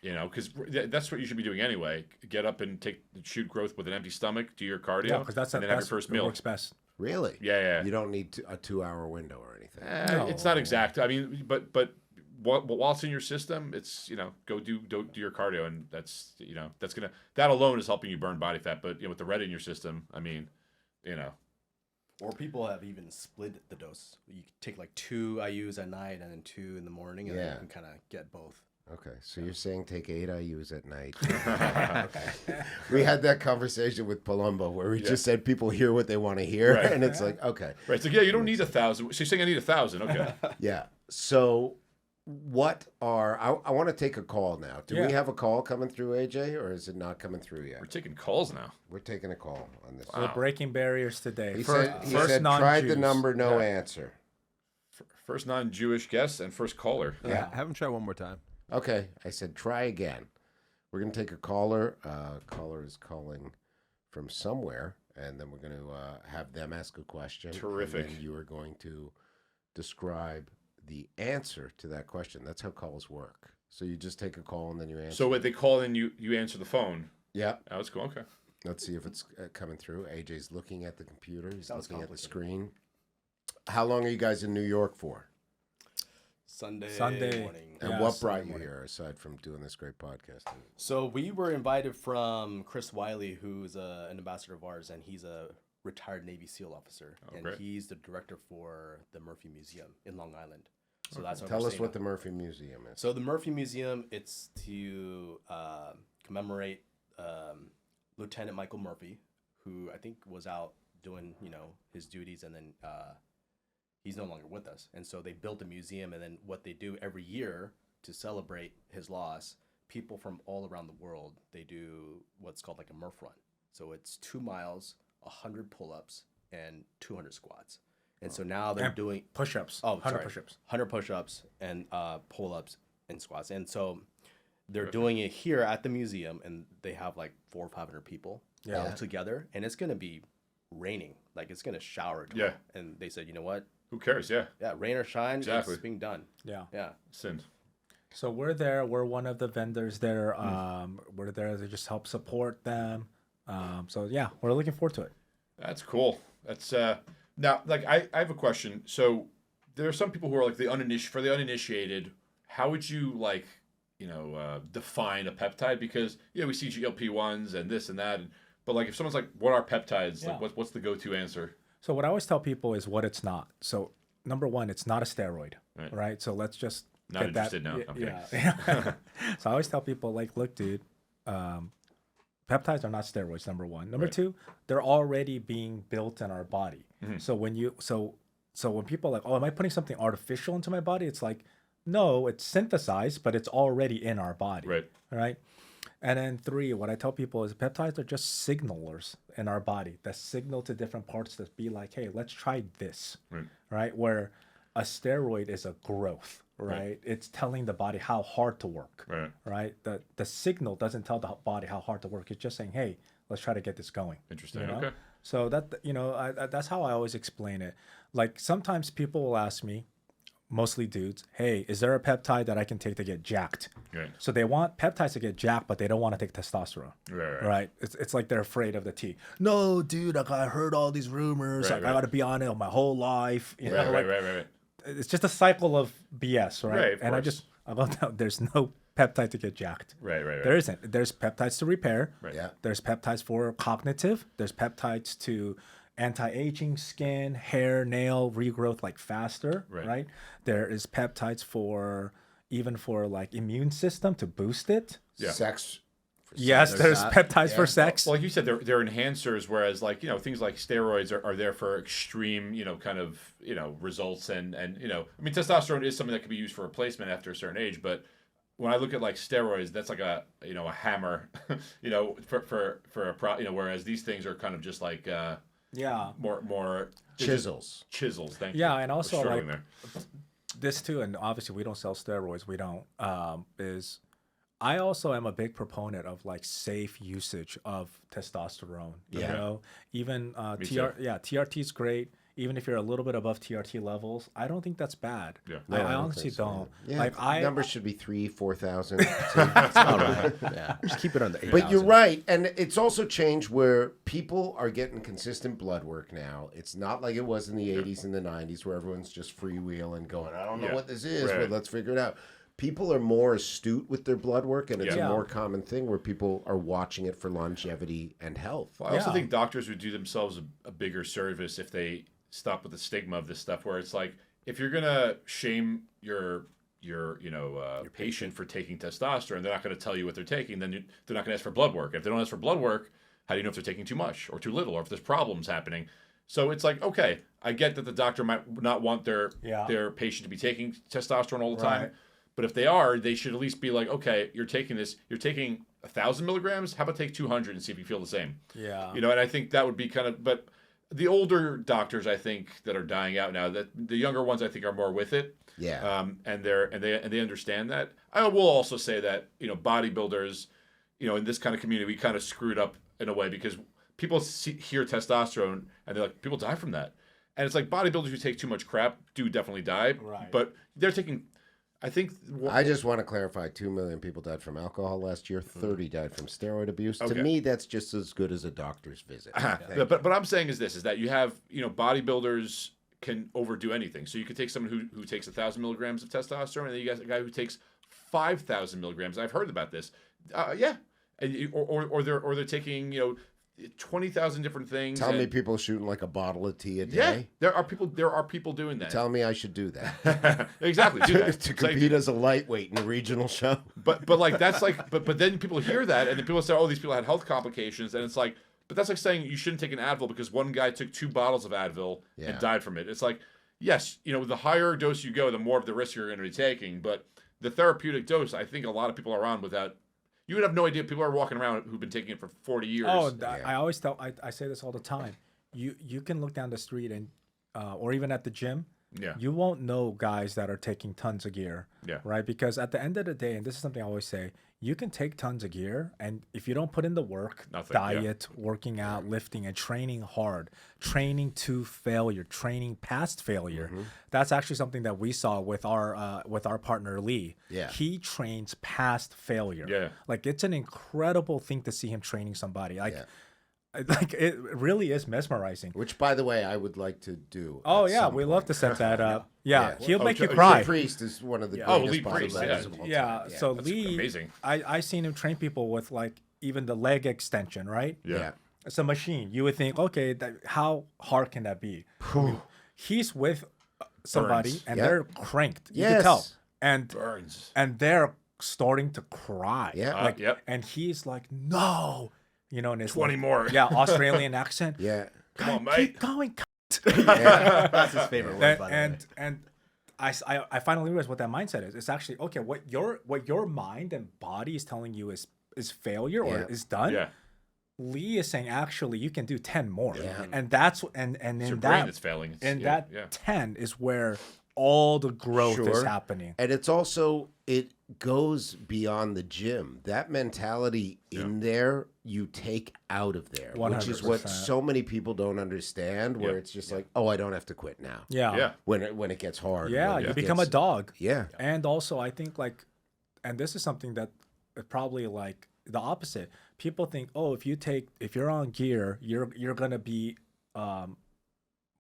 You know, because that's what you should be doing anyway. Get up and shoot growth with an empty stomach. Do your cardio. Yeah, because and then have your first meal. Works best. Really? Yeah. You don't need a 2-hour window or anything. It's not exact. I mean, but while it's in your system, it's go do your cardio, and that's that alone is helping you burn body fat. But with the red in your system, I mean, Or people have even split the dose. You can take like 2 IUs at night and then 2 in the morning, and then you can kind of get both. Okay, so you're saying take 8 IUs at night. We had that conversation with Palumbo where we just said people hear what they want to hear, Right. and it's like, okay. right. So you don't need 1,000. So you're saying I need 1,000? Okay. Yeah. So I want to take a call now. Do we Yeah. have a call coming through, AJ, or is it not coming through yet? We're taking calls now. We're taking a call on this. We're breaking barriers today. He First said tried the non-Jews. number, no Yeah. answer. First non-Jewish guest and first caller. Yeah. Have him try one more time. Okay, I said try again. We're going to take a caller. Caller is calling from somewhere, and then we're going to have them ask a question. Terrific. And then you are going to describe the answer to that question. That's how calls work. So you just take a call and then you answer. So when they call in, you answer the phone. Yeah. Oh, that's cool. Okay. Let's see if it's coming through. AJ's looking at the computer. He's Sounds looking at the complicated. screen. How long are you guys in New York for? Sunday morning. And Yeah, what Sunday brought you morning. here aside from doing this great podcast? So we were invited from Chris Wiley, who's an ambassador of ours, and he's a retired Navy SEAL officer, and great. he's the director for the Murphy Museum in Long Island. So that's Tell us what the Murphy Museum is. So the Murphy Museum, it's to commemorate Lieutenant Michael Murphy, who I think was out doing his duties, and then he's no longer with us. And so they built a museum, and then what they do every year to celebrate his loss, people from all around the world, they do what's called like a Murph run. So it's 2 miles, 100 pull-ups, and 200 squats. And so now they're doing push-ups. 100 push-ups. 100 push-ups and pull-ups and squats. And so they're doing it here at the museum, and they have like 400 or 500 people all together, and it's gonna be raining, like it's gonna shower tomorrow. And they said, you know what? Who cares? Yeah. Yeah, rain or shine, Exactly. it's being done. Yeah. Yeah. Sin. So we're there. We're one of the vendors there. We're there to just help support them. So yeah, we're looking forward to it. That's cool. That's now like I have a question. So there are some people who are like for the uninitiated. How would you define a peptide? Because we see GLP-1s and this and that, but like if someone's like, what are peptides? Yeah. Like what's the go-to answer? So what I always tell people is what it's not. So number one, it's not a steroid, right? So let's just Not get interested that. now. Okay. Yeah. So I always tell people like, look, dude, peptides are not steroids. Number one. Number two, they're already being built in our body. So when when people are like, oh, am I putting something artificial into my body? It's like, no, it's synthesized, but it's already in our body. Right. And then three, what I tell people is peptides are just signalers in our body that signal to different parts that be like, hey, let's try this. Right. Where a steroid is a growth. Right. It's telling the body how hard to work. Right. The signal doesn't tell the body how hard to work. It's just saying, hey, let's try to get this going. Interesting. You know? Okay. So that's how I always explain it. Like sometimes people will ask me, mostly dudes, hey, is there a peptide that I can take to get jacked? Right. So they want peptides to get jacked, but they don't want to take testosterone. Right. It's like they're afraid of the T. No, dude, like I heard all these rumors. I got to be on it my whole life. You know, Right. It's just a cycle of BS, right? Right, of and course. I go down, there's no peptide to get jacked. Right. There isn't. There's peptides to repair. Right. Yeah. There's peptides for cognitive. There's peptides to anti-aging, skin, hair, nail regrowth like faster, right? There is peptides for even for like immune system to boost it. Yeah. Sex. Yes, there's peptides for sex. Well, like you said, they're enhancers, whereas like things like steroids are there for extreme results and I mean testosterone is something that can be used for replacement after a certain age, but when I look at like steroids, that's like a hammer, for a whereas these things are kind of just like more Chisels. Thank you. Yeah, and We're also struggling like this too, and obviously we don't sell steroids. We don't is I also am a big proponent of like safe usage of testosterone. You Yeah. know, even Me too. TRT is great. Even if you're a little bit above TRT levels, I don't think that's bad. Yeah. No, I don't honestly think so. don't. Yeah, Like numbers should be 3,000-4,000. It's all right. Yeah, just keep it on the 8,000. But you're right, and it's also changed where people are getting consistent blood work now. It's not like it was in the 80s and the 90s where everyone's just freewheeling, going, I don't know Yeah. what this is, Right. but let's figure it out. People are more astute with their blood work, and it's Yeah. a more common thing where people are watching it for longevity and health. Well, I also Yeah. think doctors would do themselves a bigger service if they stop with the stigma of this stuff, where it's like, if you're gonna shame your patient for taking testosterone, they're not going to tell you what they're taking. Then they're not going to ask for blood work. If they don't ask for blood work, how do you know if they're taking too much or too little, or if there's problems happening? So it's like, okay, I get that the doctor might not want their patient to be taking testosterone all the time, Right. but if they are, they should at least be like, okay, you're taking 1,000 milligrams. How about take 200 and see if you feel the same? Yeah. And I think that would be kind of, but the older doctors, I think, that are dying out now, that the younger ones, I think, are more with it. Yeah. And they understand that. I will also say that, bodybuilders, in this kind of community, we kind of screwed up in a way, because people hear testosterone and they're like, people die from that. And it's like, bodybuilders who take too much crap do definitely die. Right. But they're taking, I think. I just want to clarify, 2 million people died from alcohol last year. 30 died from steroid abuse. Okay. To me, that's just as good as a doctor's visit. But what I'm saying is this, is that you have, bodybuilders can overdo anything. So you could take someone who takes 1,000 milligrams of testosterone, and then you got a guy who takes 5,000 milligrams. I've heard about this. Yeah. And or they're taking, 20,000 different things. Tell me people shooting like a bottle of tea a Yeah, day. there are people doing that. Tell me I should do that. Exactly, do that. to It's like- compete as a lightweight in a regional show. but like that's like but then people hear that, and then people say, oh, these people had health complications, and it's like, but that's like saying you shouldn't take an Advil because one guy took 2 bottles of Advil Yeah. and died from it. It's like, yes, the higher dose you go, the more of the risk you're going to be taking, but the therapeutic dose, I think a lot of people are on without. You would have no idea. People are walking around who've been taking it for 40 years. Oh, I always tell. I say this all the time. You can look down the street and, or even at the gym. Yeah. You won't know guys that are taking tons of gear. Yeah. Right. Because at the end of the day, and this is something I always say, you can take tons of gear, and if you don't put in the work, Nothing, yeah. diet, working out, lifting, and training hard, training to failure, training past failure, that's actually something that we saw with our partner Lee. Yeah. He trains past failure. Yeah. Like, it's an incredible thing to see him training somebody. Like, Yeah. like it really is mesmerizing. Which, by the way, I would like to do. Oh at yeah, some we point. love to set that up. Yeah, Yeah. he'll Oh, make you Lee cry. Priest is one of the Oh, greatest Lee Priest, bodybuilders yeah. of all time. Yeah, so That's Lee, amazing. I seen him train people with like even the leg extension, right? Yeah. It's a machine. You would think, okay, how hard can that be? I mean, he's with somebody Burns. and Yep. they're cranked. You Yes. can tell, and Burns. they're starting to cry. Yeah. like, Yep. and he's like, no, in his 20 like, more. yeah, Australian accent. Yeah. Come on, Keep mate. going. That's his favorite word, by the way. and I finally realized what that mindset is. It's actually okay. What your mind and body is telling you is failure or Yeah. is done. Yeah. Lee is saying actually you can do 10 more, Yeah. and that's and It's your in brain that that's failing. It's, and yeah, that yeah. 10 is where all the growth is Sure. happening. And it's also, it goes beyond the gym. That mentality in there, you take out of there, which is what 100%. so many people don't understand, where Yeah. it's just like, oh, I don't have to quit now. Yeah. Yeah. When it gets hard. Yeah, when you it become a gets- dog. Yeah. And also, I think and this is something that probably like the opposite. People think, oh, if you're on gear, you're gonna be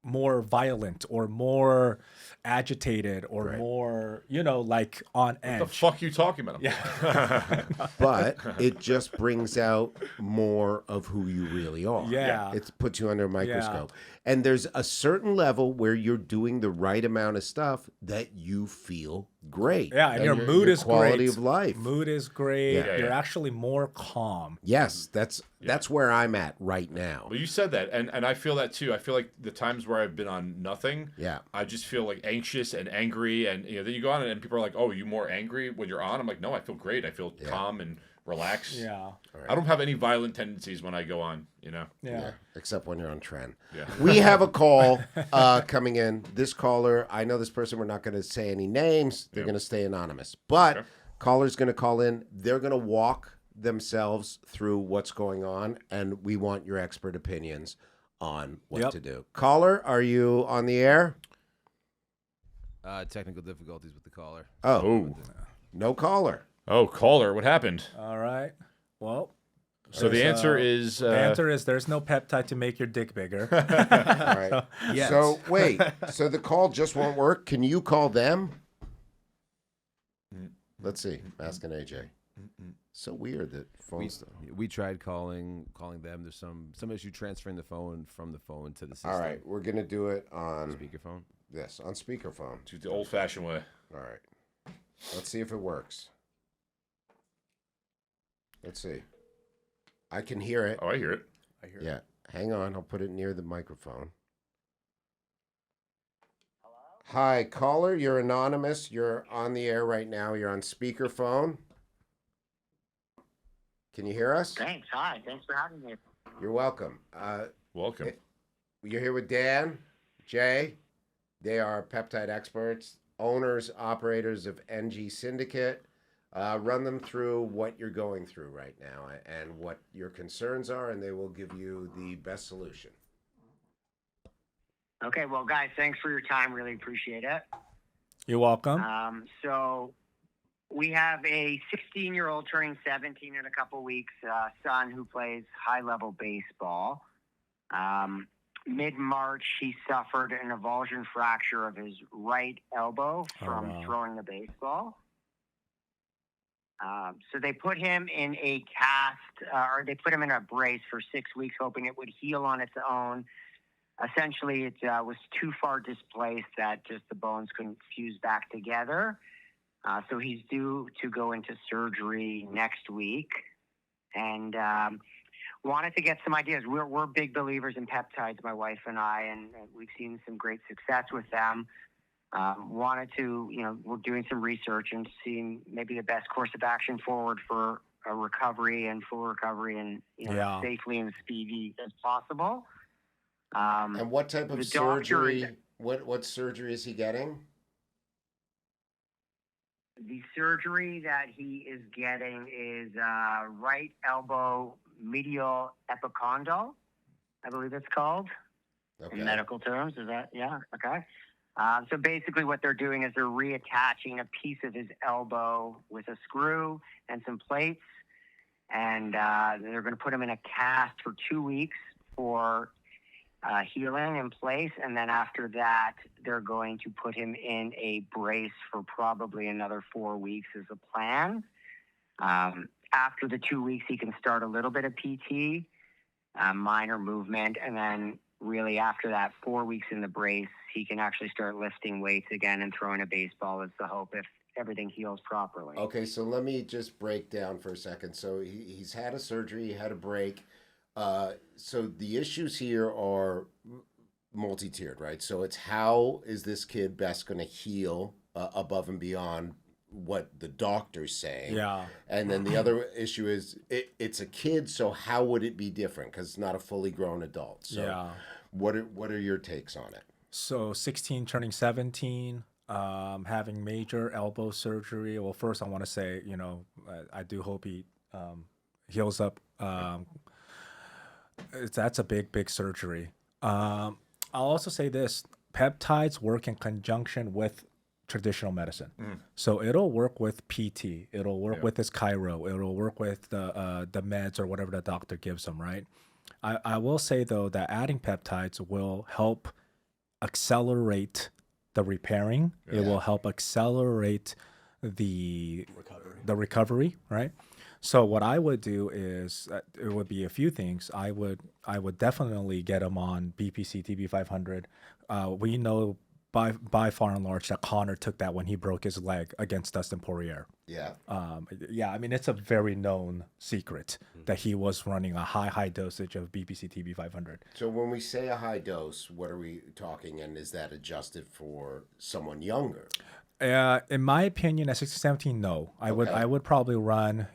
more violent or more agitated or more, like on edge. What the fuck you talking about? Yeah. But it just brings out more of who you really are. Yeah. It puts you under a microscope. And there's a certain level where you're doing the right amount of stuff that you feel great. Yeah, and your mood is quality great. of life. Mood is great. Yeah. You're actually more calm. Yes, that's where I'm at right now. Well, you said that, and I feel that too. I feel like the times where I've been on nothing, Yeah. I just feel like anxious and angry, and then you go on and people are like, "Oh, you more angry when you're on?" I'm like, "No, I feel great. I feel calm and relaxed. Yeah. I don't have any violent tendencies when I go on. Yeah. Except when you're on trend. Yeah. We have a call coming in. This caller, I know this person, we're not going to say any names. They're going to stay anonymous. But Caller's going to call in. They're going to walk themselves through what's going on, and we want your expert opinions on what to do. Caller, are you on the air? Technical difficulties with the caller. Oh, no caller. Oh, caller, what happened? All right. Well, So the answer is there's no peptide to make your dick bigger. All right. Yes. So wait. So the call just won't work. Can you call them? Let's see. Asking AJ. So weird that phones. We tried calling them. There's some issue transferring the phone from the phone to the system. All right, we're gonna do it on Speakerphone. Yes, on speakerphone. do it the old-fashioned way. All right. Let's see if it works. Let's see. I can hear it. Oh, I hear it. I hear. Yeah. Hang on. I'll put it near the microphone. Hi, caller. You're anonymous. You're on the air right now. You're on speakerphone. Can you hear us? Thanks. Hi. Thanks for having me. You're welcome. Welcome. You're here with Dan, Jay. They are peptide experts, owners, operators of NG Syndicate. Run them through what you're going through right now and what your concerns are, and they will give you the best solution. Okay. Well, guys, thanks for your time. Really appreciate it. You're welcome. So we have a 16-year-old turning 17 in a couple weeks, son who plays high-level baseball. Mid-March, he suffered an avulsion fracture of his right elbow from throwing the baseball. So they put him in a cast, or they put him in a brace for 6 weeks, hoping it would heal on its own. Essentially, it was too far displaced that just the bones couldn't fuse back together. So he's due to go into surgery next week. And wanted to get some ideas. We're big believers in peptides, my wife and I, and we've seen some great success with them. Wanted to, we're doing some research and seeing maybe the best course of action forward for a recovery and full recovery and safely and speedy as possible. And what type of surgery? What surgery is he getting? The surgery that he is getting is right elbow medial epicondyle, I believe it's called in medical terms. Is that, okay. So basically what they're doing is they're reattaching a piece of his elbow with a screw and some plates, and they're going to put him in a cast for 2 weeks for healing in place, and then after that, they're going to put him in a brace for probably another 4 weeks is the plan. After the 2 weeks, he can start a little bit of PT, minor movement, and then really after that 4 weeks in the brace, he can actually start lifting weights again and throwing a baseball is the hope if everything heals properly. Okay, so let me just break down for a second. So he's had a surgery, he had a break. So the issues here are multi-tiered, right? So it's how is this kid best going to heal above and beyond what the doctor's saying? Yeah. And then the other issue is it's a kid, so how would it be different? Because it's not a fully grown adult. So what are your takes on it? So 16 turning 17, having major elbow surgery. Well, first I want to say, I do hope he heals up. That's a big surgery. I'll also say this: peptides work in conjunction with traditional medicine. So it'll work with PT, it'll work with his chiro, it'll work with the meds or whatever the doctor gives him, right? I will say though that adding peptides will help accelerate the repairing. It will help accelerate the recovery, right? So what I would do is it would be a few things. I would definitely get him on BPC TB 500. We know by far and large that Connor took that when he broke his leg against Dustin Poirier. Yeah. I mean, it's a very known secret that he was running a high dosage of BPC TB 500. So when we say a high dose, what are we talking? And is that adjusted for someone younger? In my opinion, at 16-17, no. I would probably run,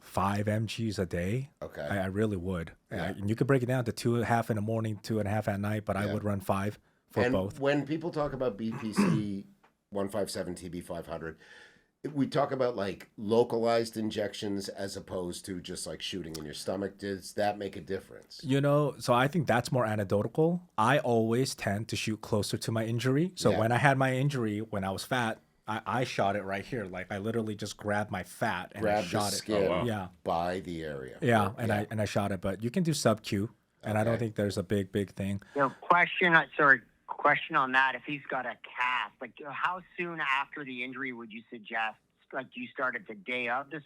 5 mgs a day. Okay. I really would. Yeah. And you could break it down to 2.5 in the morning, 2.5 at night, but I would run 5 for both. When people talk about BPC, 157 TB500. We talk about like localized injections as opposed to just like shooting in your stomach. Does that make a difference? You know, so I think that's more anecdotal. I always tend to shoot closer to my injury. So Yeah. when I had my injury, when I was fat, I shot it right here. Like I literally just grabbed my fat and I Grab the shot it. skin Yeah. by the area. Yeah, and I shot it, but you can do sub Q, and I don't think there's a big thing. Question on that. If he's got a cast, like how soon after the injury would you suggest? Like, do you start at the day of the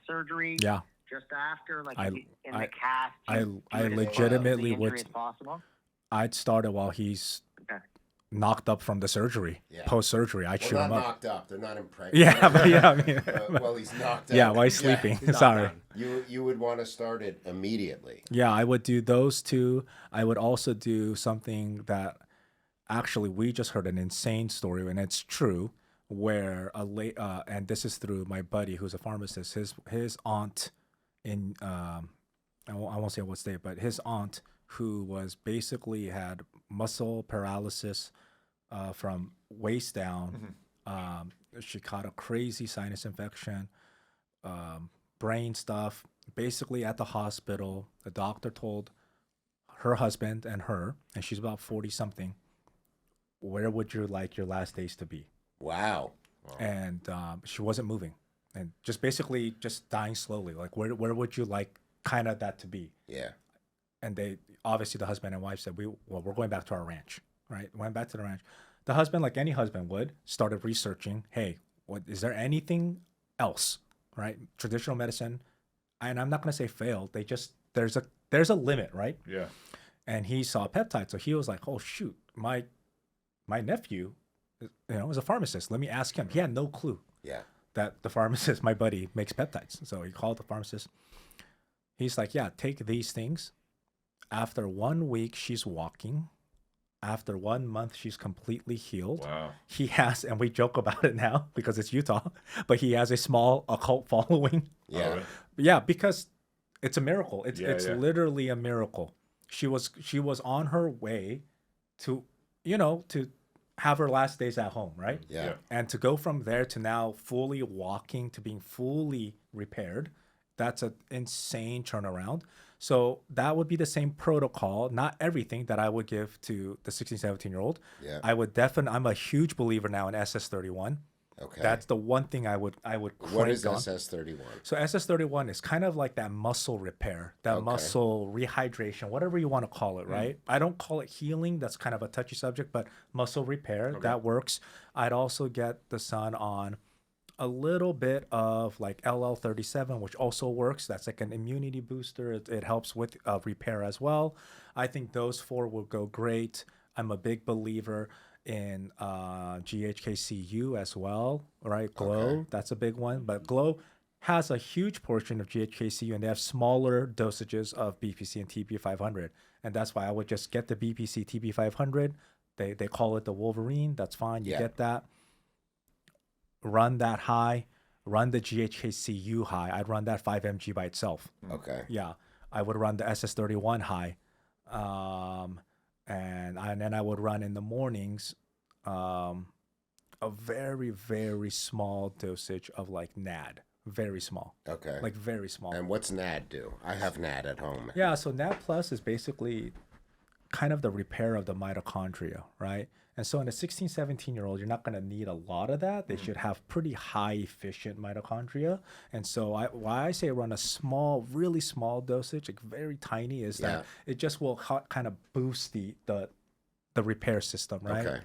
surgery? Yeah, Just after, like I- in the cast. I do it as legitimately close to the would. injury as possible. I'd start it while he's Okay. knocked up from the surgery, Yeah. post surgery. I'd Well, shoot not him up. knocked up. They're not impregnated. Yeah, but yeah, I mean, Well, he's knocked out. yeah, while he's sleeping. Sorry. You would want to start it immediately. Yeah, I would do those two. I would also do something that actually we just heard an insane story, and it's true, where and this is through my buddy who's a pharmacist. His aunt in I won't say what state, but his aunt who was basically had muscle paralysis from waist down. She caught a crazy sinus infection, brain stuff. Basically, at the hospital, the doctor told her husband and her, and she's about 40 something, where would you like your last days to be? Wow. And she wasn't moving, and just basically just dying slowly. Like, where would you like kind of that to be? Yeah. And they obviously, the husband and wife said, we're going back to our ranch, right? Went back to the ranch. The husband, like any husband would, started researching. Hey, what is there anything else, right? Traditional medicine, and I'm not gonna say failed. They just there's a limit, right? Yeah. And he saw peptide, so he was like, oh shoot, my nephew, is a pharmacist. Let me ask him. He had no clue Yeah. that the pharmacist, my buddy, makes peptides. So he called the pharmacist. He's like, yeah, take these things. After 1 week, she's walking. After 1 month, she's completely healed. Wow. He has, and we joke about it now because it's Utah, but he has a small occult following. Yeah. Oh, really? Yeah, because it's a miracle. It's Yeah, yeah. literally a miracle. She was on her way to, to have her last days at home, right? Yeah. Yeah. And to go from there to now fully walking to being fully repaired, that's an insane turnaround. So that would be the same protocol, not everything that I would give to the 16, 17-year-old. Yeah. I would I'm a huge believer now in SS31. Okay. That's the one thing I would What is crank on. SS31? So SS31 is kind of like that muscle repair, that Okay. muscle rehydration, whatever you want to call it, right? I don't call it healing. That's kind of a touchy subject, but muscle repair, that works. I'd also get the son on a little bit of like LL37, which also works. That's like an immunity booster. It helps with repair as well. I think those four will go great. I'm a big believer in GHKCU as well, right? Glow, Okay. that's a big one. But Glow has a huge portion of GHKCU, and they have smaller dosages of BPC and TB500. And that's why I would just get the BPC TB500. They call it the Wolverine. That's fine. You Yeah. get that. Run that high. Run the GHKCU high. I'd run that 5 mg by itself. Okay. Yeah, I would run the SS31 high, and then I would run in the mornings a very, very small dosage of like NAD, very small, Okay. like very small. And what's NAD do? I have NAD at home. Yeah, so NAD plus is basically kind of the repair of the mitochondria, right? And so in a 16, 17-year-old, you're not going to need a lot of that. They should have pretty high efficient mitochondria. And so why I say run a small, really small dosage, like very tiny, is that it just will kind of boost the repair system, right? Okay.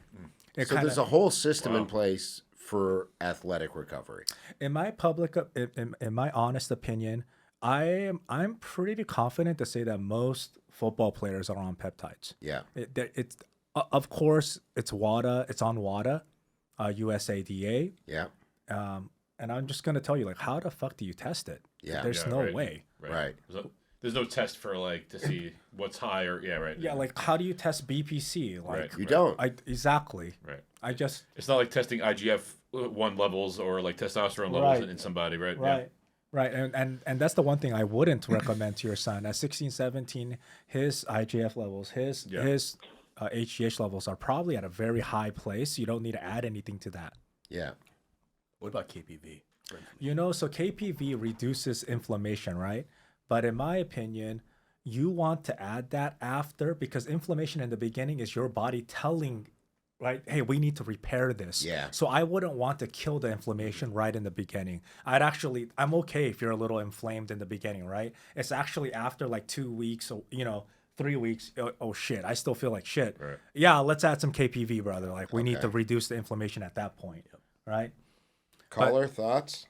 It So kinda- there's a whole system in place for athletic recovery. in my in my honest opinion, I'm pretty confident to say that most football players are on peptides. Yeah. It's of course it's WADA, it's on WADA, USADA, Yeah. and I'm just gonna tell you, like, how the fuck do you test it? Yeah. There's Yeah, no right. way. Right. There's no test for like to see what's high or right. Yeah, like how do you test BPC? Like Right. You don't. exactly. Right. I just It's not like testing IGF-1 levels or like testosterone levels Right. in somebody, right? right. Right, and that's the one thing I wouldn't recommend to your son. At 16, 17, his IGF levels, his HGH levels are probably at a very high place. You don't need to add anything to that. Yeah. What about KPV? You know, so KPV reduces inflammation, right? But in my opinion, you want to add that after, because inflammation in the beginning is your body telling, right, hey, we need to repair this. Yeah. So I wouldn't want to kill the inflammation right in the beginning. I'm okay if you're a little inflamed in the beginning, right? It's actually after like 2 weeks, or, 3 weeks. Oh shit, I still feel like shit. Right. Yeah, let's add some KPV, brother. Like we need Okay. to reduce the inflammation at that point, right? Caller, thoughts?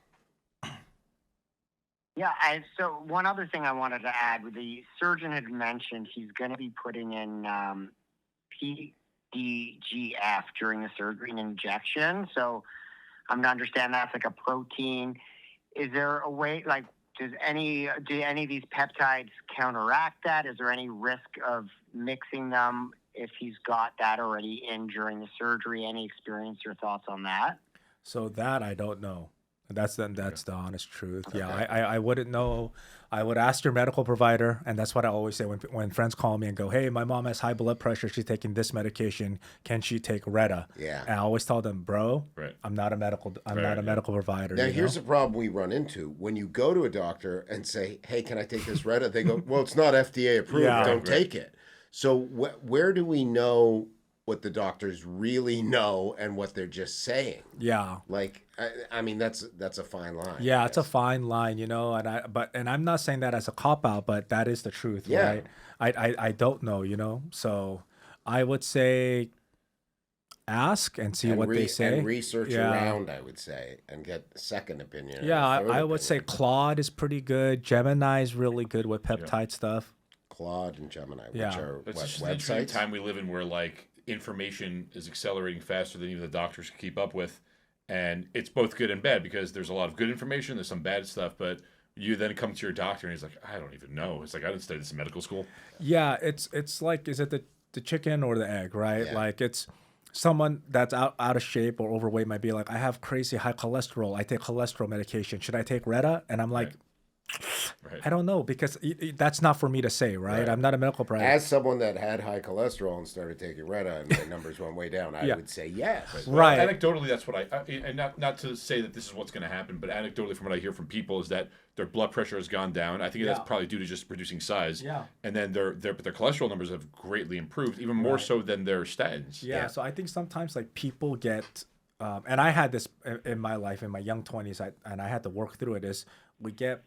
Yeah, so one other thing I wanted to add, the surgeon had mentioned he's going to be putting in PDGF during the surgery and injection. So I'm to understand that's like a protein. Is there a way, like, do any of these peptides counteract that? Is there any risk of mixing them if he's got that already in during the surgery? Any experience or thoughts on that? So that I don't know. That's the honest truth. Yeah, Okay. I wouldn't know. I would ask your medical provider, and that's what I always say when friends call me and go, "Hey, my mom has high blood pressure. She's taking this medication. Can she take Retta?" Yeah. And I always tell them, "Bro, Right. I'm not a medical Right. medical provider." Now, you here's know? the problem we run into. When you go to a doctor and say, hey, can I take this Retta? They go, well, it's not FDA approved. Yeah. Don't Right. take it. So where do we know what the doctors really know and what they're just saying? Yeah. Like, I mean, that's a fine line. Yeah, I it's a guess. fine line, and I'm not saying that as a cop out, but that is the truth, Yeah. right? I don't know, so I would say ask and see And what they say. And research Yeah. around, I would say, and get a second opinion. and Yeah, a third I would say opinion. Claude is pretty good. Gemini is really good with peptide stuff. Claude and Gemini, which Yeah. are It's what, just an interesting websites? time we live in where like information is accelerating faster than even the doctors can keep up with. And it's both good and bad because there's a lot of good information, there's some bad stuff, but you then come to your doctor and he's like, I don't even know. It's like, I didn't study this in medical school. Yeah, it's like, is it the chicken or the egg, right? Yeah. Like it's someone that's out of shape or overweight might be like, I have crazy high cholesterol. I take cholesterol medication. Should I take Retta? And I'm like, Right. I don't know, because that's not for me to say, right? Right. I'm not a medical provider. As someone that had high cholesterol and started taking Retta and my numbers went way down, I Yeah. would say yes. Right. Anecdotally, that's what and not to say that this is what's going to happen, but anecdotally from what I hear from people is that their blood pressure has gone down. I think that's Yeah. probably due to just reducing size. Yeah. And then their cholesterol numbers have greatly improved, even more so than their statins. Yeah, so I think sometimes like people get, and I had this in my life in my young 20s, and I had to work through it. Is we get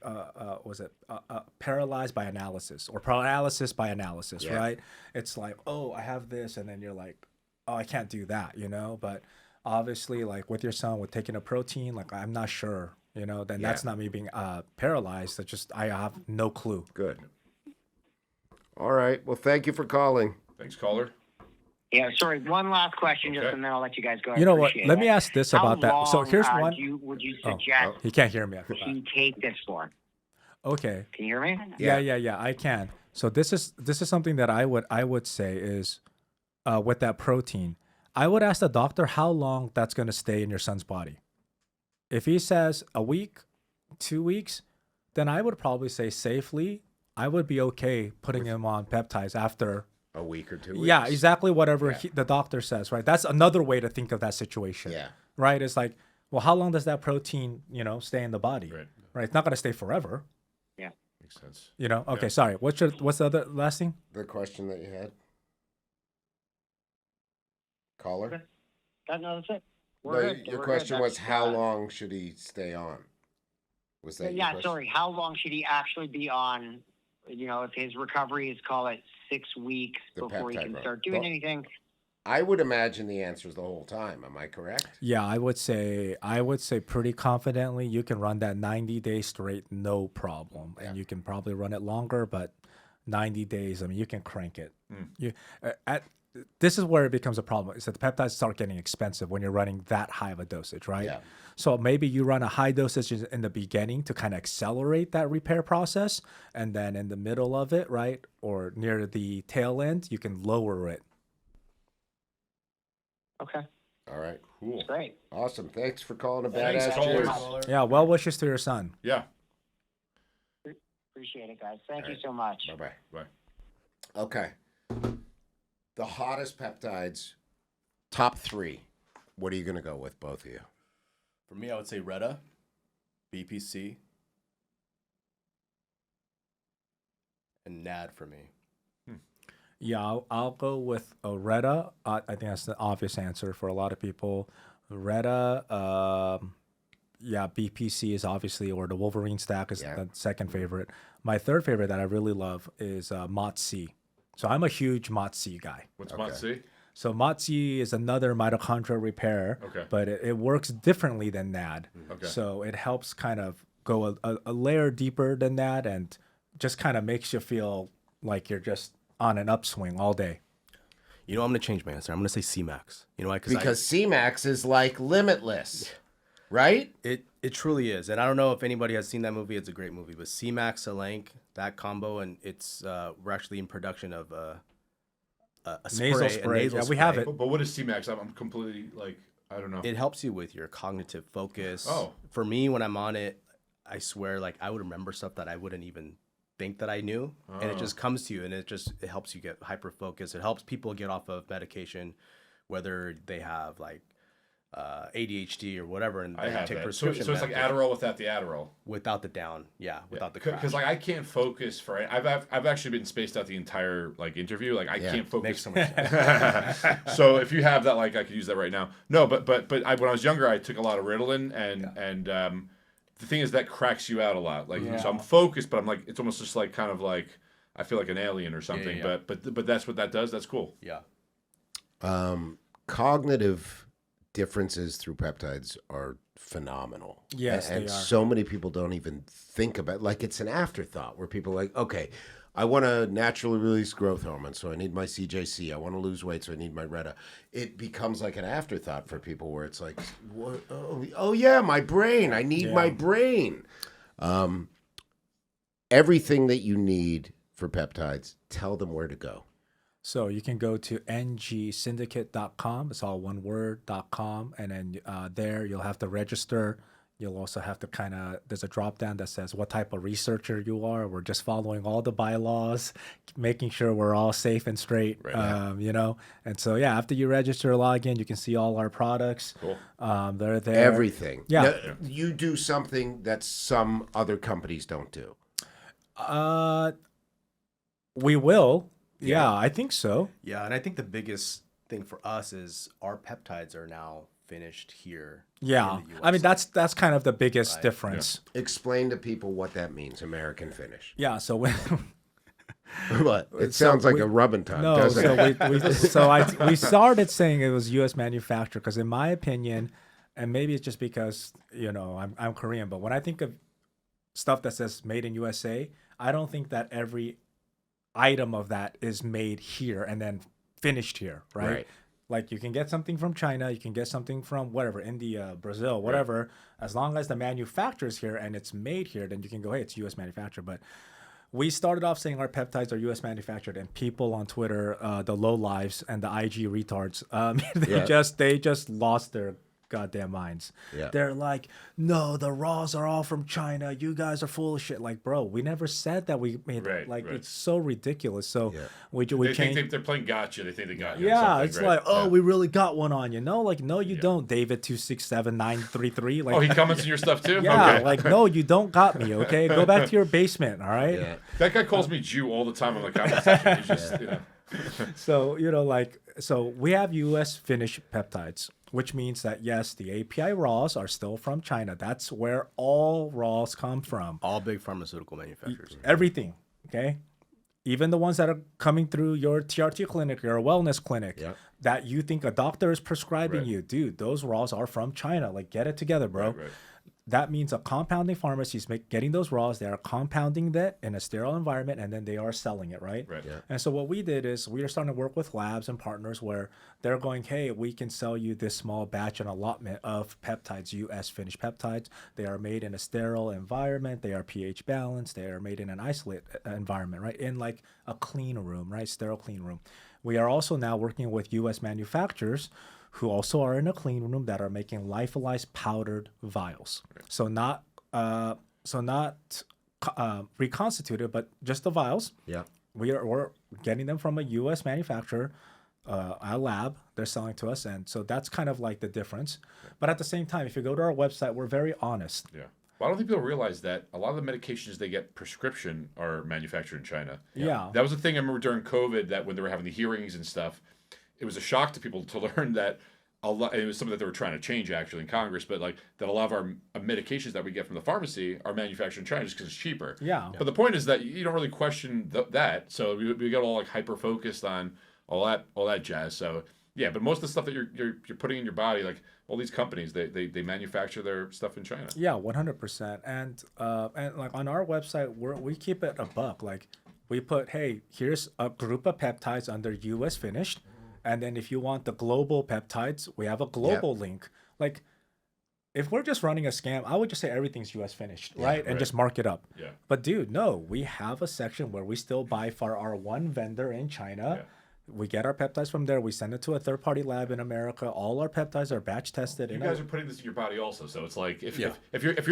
paralyzed by analysis or paralysis by analysis, Yeah. right? It's like, oh, I have this, and then you're like, oh, I can't do that, But obviously, like with your son with taking a protein, like I'm not sure, Then that's not me being paralyzed. It's just I have no clue. Good. All right. Well, thank you for calling. Thanks, caller. Yeah, sorry. One last question, just Okay. and then I'll let you guys go. You know what? Appreciate Let it. me ask this How about that. So long, here's one. would you Oh, suggest he can't hear me. I that forgot. he take this for? Okay. Can you hear me? Yeah, I can. So this is something that I would say is with that protein. I would ask the doctor how long that's going to stay in your son's body. If he says a week, 2 weeks, then I would probably say safely I would be okay putting him on peptides after. A week or 2 weeks. Yeah, exactly whatever Yeah. the doctor says, right? That's another way to think of that situation. Yeah. Right? It's like, well, how long does that protein, stay in the body? Right. It's not going to stay forever. Makes sense. Okay, Yeah. sorry. What's the other last thing? The question that you had? Caller? No, that's it. No, We're good. your We're question good. was That's, how long should he stay on? Was that your Yeah, question? sorry. How long should he actually be on? If his recovery is, call it 6 weeks The before he peptide can run. start doing Well- anything. I would imagine the answer is the whole time. Am I correct? Yeah, I would say pretty confidently you can run that 90 days straight, no problem. And you can probably run it longer, but 90 days, I mean, you can crank it. This is where it becomes a problem. Is that the peptides start getting expensive when you're running that high of a dosage, right? Yeah. So maybe you run a high dosage in the beginning to kind of accelerate that repair process, and then in the middle of it, right, or near the tail end, you can lower it. Okay, All right. Cool. great. Awesome. Thanks for calling a Thanks, badass caller. Cheers. Yeah, well wishes to your son. Yeah. Appreciate it, guys. Thank you right. so much. Bye-bye. Bye. Okay. The hottest peptides, top 3. What are you going to go with, both of you? For me, I would say Retta, BPC, and NAD for me. Yeah, I'll go with Retta. I think that's the obvious answer for a lot of people. Retta, yeah, BPC is obviously, or the Wolverine stack is the second favorite. My third favorite that I really love is MOTS-C. So I'm a huge MOTS-C guy. What's MOTS-C? So MOTS-C is another mitochondrial repair, but it works differently than NAD. So it helps kind of go a layer deeper than that, and just kind of makes you feel like you're just on an upswing all day. You know, I'm going to change my answer. I'm going to say C-Max. You know why? Because C-Max is like limitless, right? It truly is. And I don't know if anybody has seen that movie. It's a great movie. But C-Max, Salank, that combo, and it's we're actually in production of a spray, nasal spray. Yeah, we have it. But what is C-Max? I'm completely like, I don't know. It helps you with your cognitive focus. Oh. For me, when I'm on it, I swear, like, I would remember stuff that I wouldn't even think that I knew. And it just comes to you, and it helps you get hyper focused. It helps people get off of medication, whether they have like ADHD or whatever, and I they have take that. So prescription it's like medication. Adderall without the Adderall. Without the down, without the crash. Because like I can't focus for I've actually been spaced out the entire like interview. Like I can't focus. Makes so much sense. So if you have that, like I could use that right now. No, but when I was younger, I took a lot of Ritalin, and the thing is that cracks you out a lot. Like so I'm focused, but I'm like it's almost just like kind of like I feel like an alien or something. Yeah. But that's what that does. That's cool. Yeah. Cognitive differences through peptides are phenomenal. Yes, and they are. so many people don't even think about, like, it's an afterthought where people are like, okay, I want to naturally release growth hormone, so I need my CJC. I want to lose weight, so I need my Retta. It becomes like an afterthought for people where it's like, what? Oh yeah, my brain. I need my brain. Everything that you need for peptides, tell them where to go. So you can go to ngsyndicate.com. It's all one word, .com. And then there you'll have to register. You'll also have to there's a drop down that says what type of researcher you are. We're just following all the bylaws, making sure we're all safe and straight, you know? And so, yeah, after you register, log in, you can see all our products. Cool. They're there. Everything. Yeah. Now, you do something that some other companies don't do. We will. Yeah, I think so. Yeah, and I think the biggest thing for us is our peptides are now finished here. Yeah. in the US. I mean, that's kind of the biggest difference. Explain to people what that means, American finish. Yeah, so when... What? It sounds like a rub and tug, No, doesn't it? we started saying it was U.S. manufactured because, in my opinion, and maybe it's just because I'm Korean, but when I think of stuff that says "Made in USA," I don't think that every item of that is made here and then finished here, right? Like you can get something from China, you can get something from whatever, India, Brazil, whatever. As long as the manufacturer's here and it's made here, then you can go, hey, it's U.S. manufactured. But we started off saying our peptides are U.S. manufactured, and people on Twitter, the low lives and the IG retards, they just lost their goddamn minds. They're like, no, the raws are all from China. You guys are full of shit. Like, bro, we never said that we made it. Like, it's so ridiculous. So we They changed. think they're playing gotcha. They think they got you. Yeah, it's like, we really got one on you. No, like, no, you don't, David 267933. Like, he comments on your stuff too. yeah, Okay. like, no, you don't got me. Okay, go back to your basement. All right. That guy calls me Jew all the time on the comment section. He's just, So so we have U.S. finished peptides, which means that yes, the API raws are still from China. That's where all raws come from. all big pharmaceutical manufacturers. Everything. Okay. Even the ones that are coming through your TRT clinic, your wellness clinic, that you think a doctor is prescribing you, dude, those raws are from China. Like, get it together, bro. That means a compounding pharmacy is getting those raws. They are compounding that in a sterile environment, and then they are selling it, right? And so what we did is we are starting to work with labs and partners where they're going, hey, we can sell you this small batch and allotment of peptides, U.S. finished peptides. They are made in a sterile environment. They are pH balanced. They are made in an isolate environment, right? In like a clean room, right? Sterile clean room. We are also now working with U.S. manufacturers who also are in a clean room that are making lyophilized powdered vials. So not reconstituted, but just the vials. We're getting them from a U.S. manufacturer. a lab. They're selling to us, and so that's kind of like the difference. But at the same time, if you go to our website, we're very honest. Yeah. Well, I don't think people realize that a lot of the medications they get prescription are manufactured in China. Yeah. That was the thing I remember during COVID, that when they were having the hearings and stuff, it was a shock to people to learn that a lot, it was something that they were trying to change actually in Congress, but like that a lot of our medications that we get from the pharmacy are manufactured in China just because it's cheaper. Yeah. But the point is that you don't really question that. So we got all like hyper focused on all that jazz. So yeah, but most of the stuff that you're putting in your body, like all these companies, they manufacture their stuff in China. Yeah, 100%. And like on our website, we keep it a buck. Like we put, hey, here's a group of peptides under US finished. And then if you want the global peptides, we have a global link. Like if we're just running a scam, I would just say everything's US finished, right? And just mark it up. Yeah. But dude, no, we have a section where we still buy for our one vendor in China. Yeah. We get our peptides from there. We send it to a third-party lab in America. All our peptides are batch tested. You guys are putting this in your body also, so it's like if you're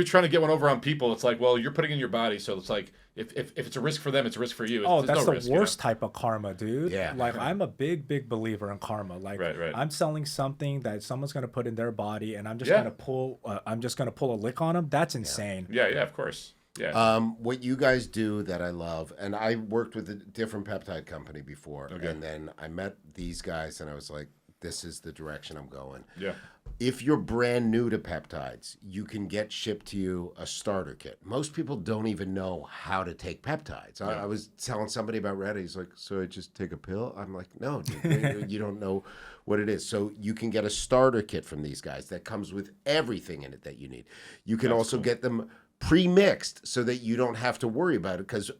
trying to get one over on people, it's like, well, you're putting it in your body, so it's like if it's a risk for them, it's a risk for you. Oh, There's that's no the risk, worst type of karma, dude. Yeah. Like I'm a big believer in karma. Like Right. I'm selling something that someone's gonna put in their body, and I'm just gonna pull. I'm just gonna pull a lick on them. That's insane. Yeah, of course. Yeah. What you guys do that I love, and I worked with a different peptide company before, and then I met these guys, and I was like, this is the direction I'm going. Yeah. If you're brand new to peptides, you can get shipped to you a starter kit. Most people don't even know how to take peptides. I was telling somebody about Reddit. He's like, so I just take a pill? I'm like, no, dude, you don't know what it is. So you can get a starter kit from these guys that comes with everything in it that you need. You can also get them pre-mixed so that you don't have to worry about it, because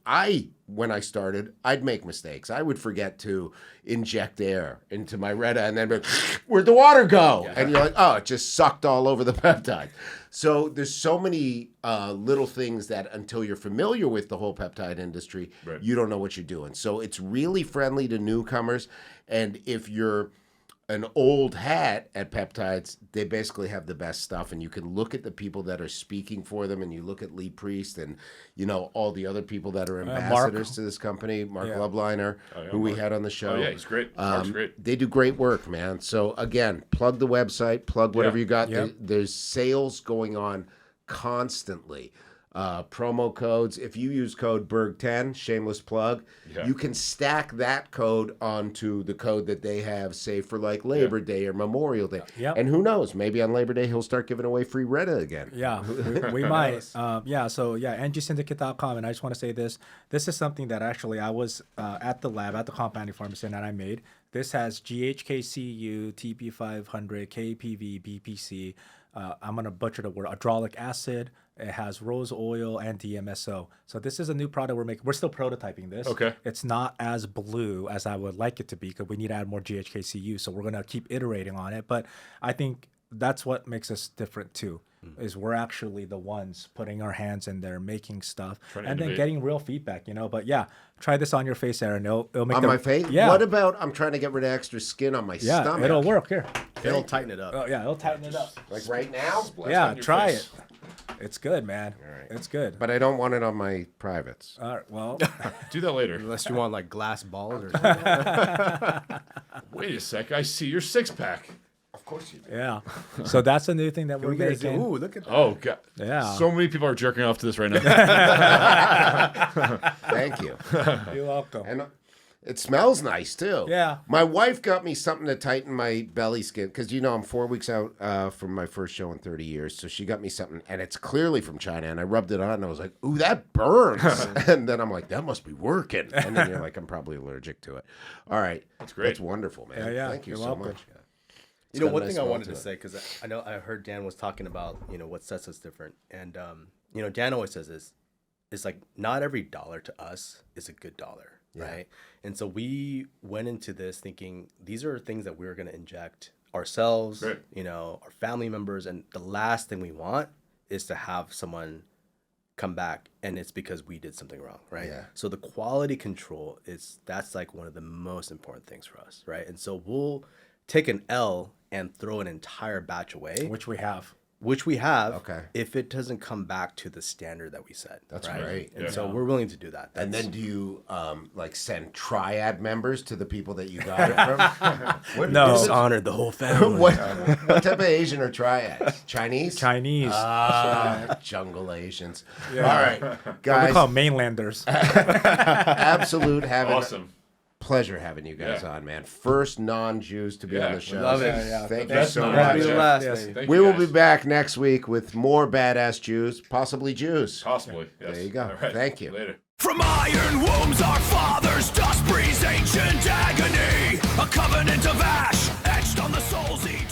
when I started, I'd make mistakes. I would forget to inject air into my Retta and then be, where'd the water go? And you're like, oh, it just sucked all over the peptide. So there's so many little things that until you're familiar with the whole peptide industry, you don't know what you're doing. So it's really friendly to newcomers. And if you're an old hat at peptides, they basically have the best stuff, and you can look at the people that are speaking for them, and you look at Lee Priest and all the other people that are ambassadors to this company, Mark Lubliner, who we had on the show. Oh yeah, he's great. Mark's great. They do great work, man. So again, plug the website, plug whatever you got. There's sales going on constantly. Promo codes. If you use code Berg10, shameless plug, you can stack that code onto the code that they have, say for like Labor Day or Memorial Day. And who knows? Maybe on Labor Day he'll start giving away free Retta again. Yeah, we might. So ngsyndicate.com. And I just want to say this. This is something that actually I was at the lab, at the compounding pharmacy that I made. This has GHKCU, TP500, KPV, BPC. I'm going to butcher the word, hydraulic acid. It has rose oil and DMSO. So this is a new product we're making. We're still prototyping this. Okay. It's not as blue as I would like it to be because we need to add more GHKCU. So we're going to keep iterating on it. But I think that's what makes us different too, is we're actually the ones putting our hands in there, making stuff, and then getting real feedback, But yeah, try this on your face, Aaron. It'll make my face? Yeah. What about I'm trying to get rid of extra skin on my stomach? It'll work. Here. It'll tighten it up. Oh, yeah, it'll tighten it up. Like right now? Yeah, try it. It's good, man. All right. It's good. But I don't want it on my privates. All right, well. Do that later. Unless you want like glass balls or something. Wait a sec. I see your six-pack. Of course you do. Yeah. So that's a new thing that we're making. Ooh, look at that. Oh, God. Yeah. So many people are jerking off to this right now. Thank you. You're welcome. And it smells nice, too. Yeah. My wife got me something to tighten my belly skin, because, I'm 4 weeks out from my first show in 30 years, so she got me something, and it's clearly from China, and I rubbed it on, and I was like, ooh, that burns. And then I'm like, that must be working. And then you're like, I'm probably allergic to it. All right. That's great. That's wonderful, man. Yeah. Thank you You're so welcome. much. One thing I wanted to say, because I know I heard Dan was talking about, what sets us different. And, Dan always says this, it's like not every dollar to us is a good dollar, right? And so we went into this thinking these are things that we're going to inject ourselves, our family members. And the last thing we want is to have someone come back and it's because we did something wrong, right? Yeah. So the quality control that's like one of the most important things for us, right? And so we'll take an L and throw an entire batch away, Which we have. which we have. Okay. If it doesn't come back to the standard that we set. That's right? great. And so we're willing to do that. And then do you like send triad members to the people that you got it from? What, No. Just honored the whole family. what type of Asian are triads? Chinese? Chinese. Jungle Asians. Yeah. All right, we guys. call them mainlanders. Absolute Awesome. pleasure having you guys on, man. First non-Jews to be on the show. love it. Thank you Best so non-Jews. Won't be much. the last. Yes. baby. Thank We you will guys. be back next week with more badass Jews, possibly Jews. Possibly. Yes. There you go. All right. Thank you. Later. From iron wombs our fathers dust breathes ancient agony. A covenant of ash etched on the souls each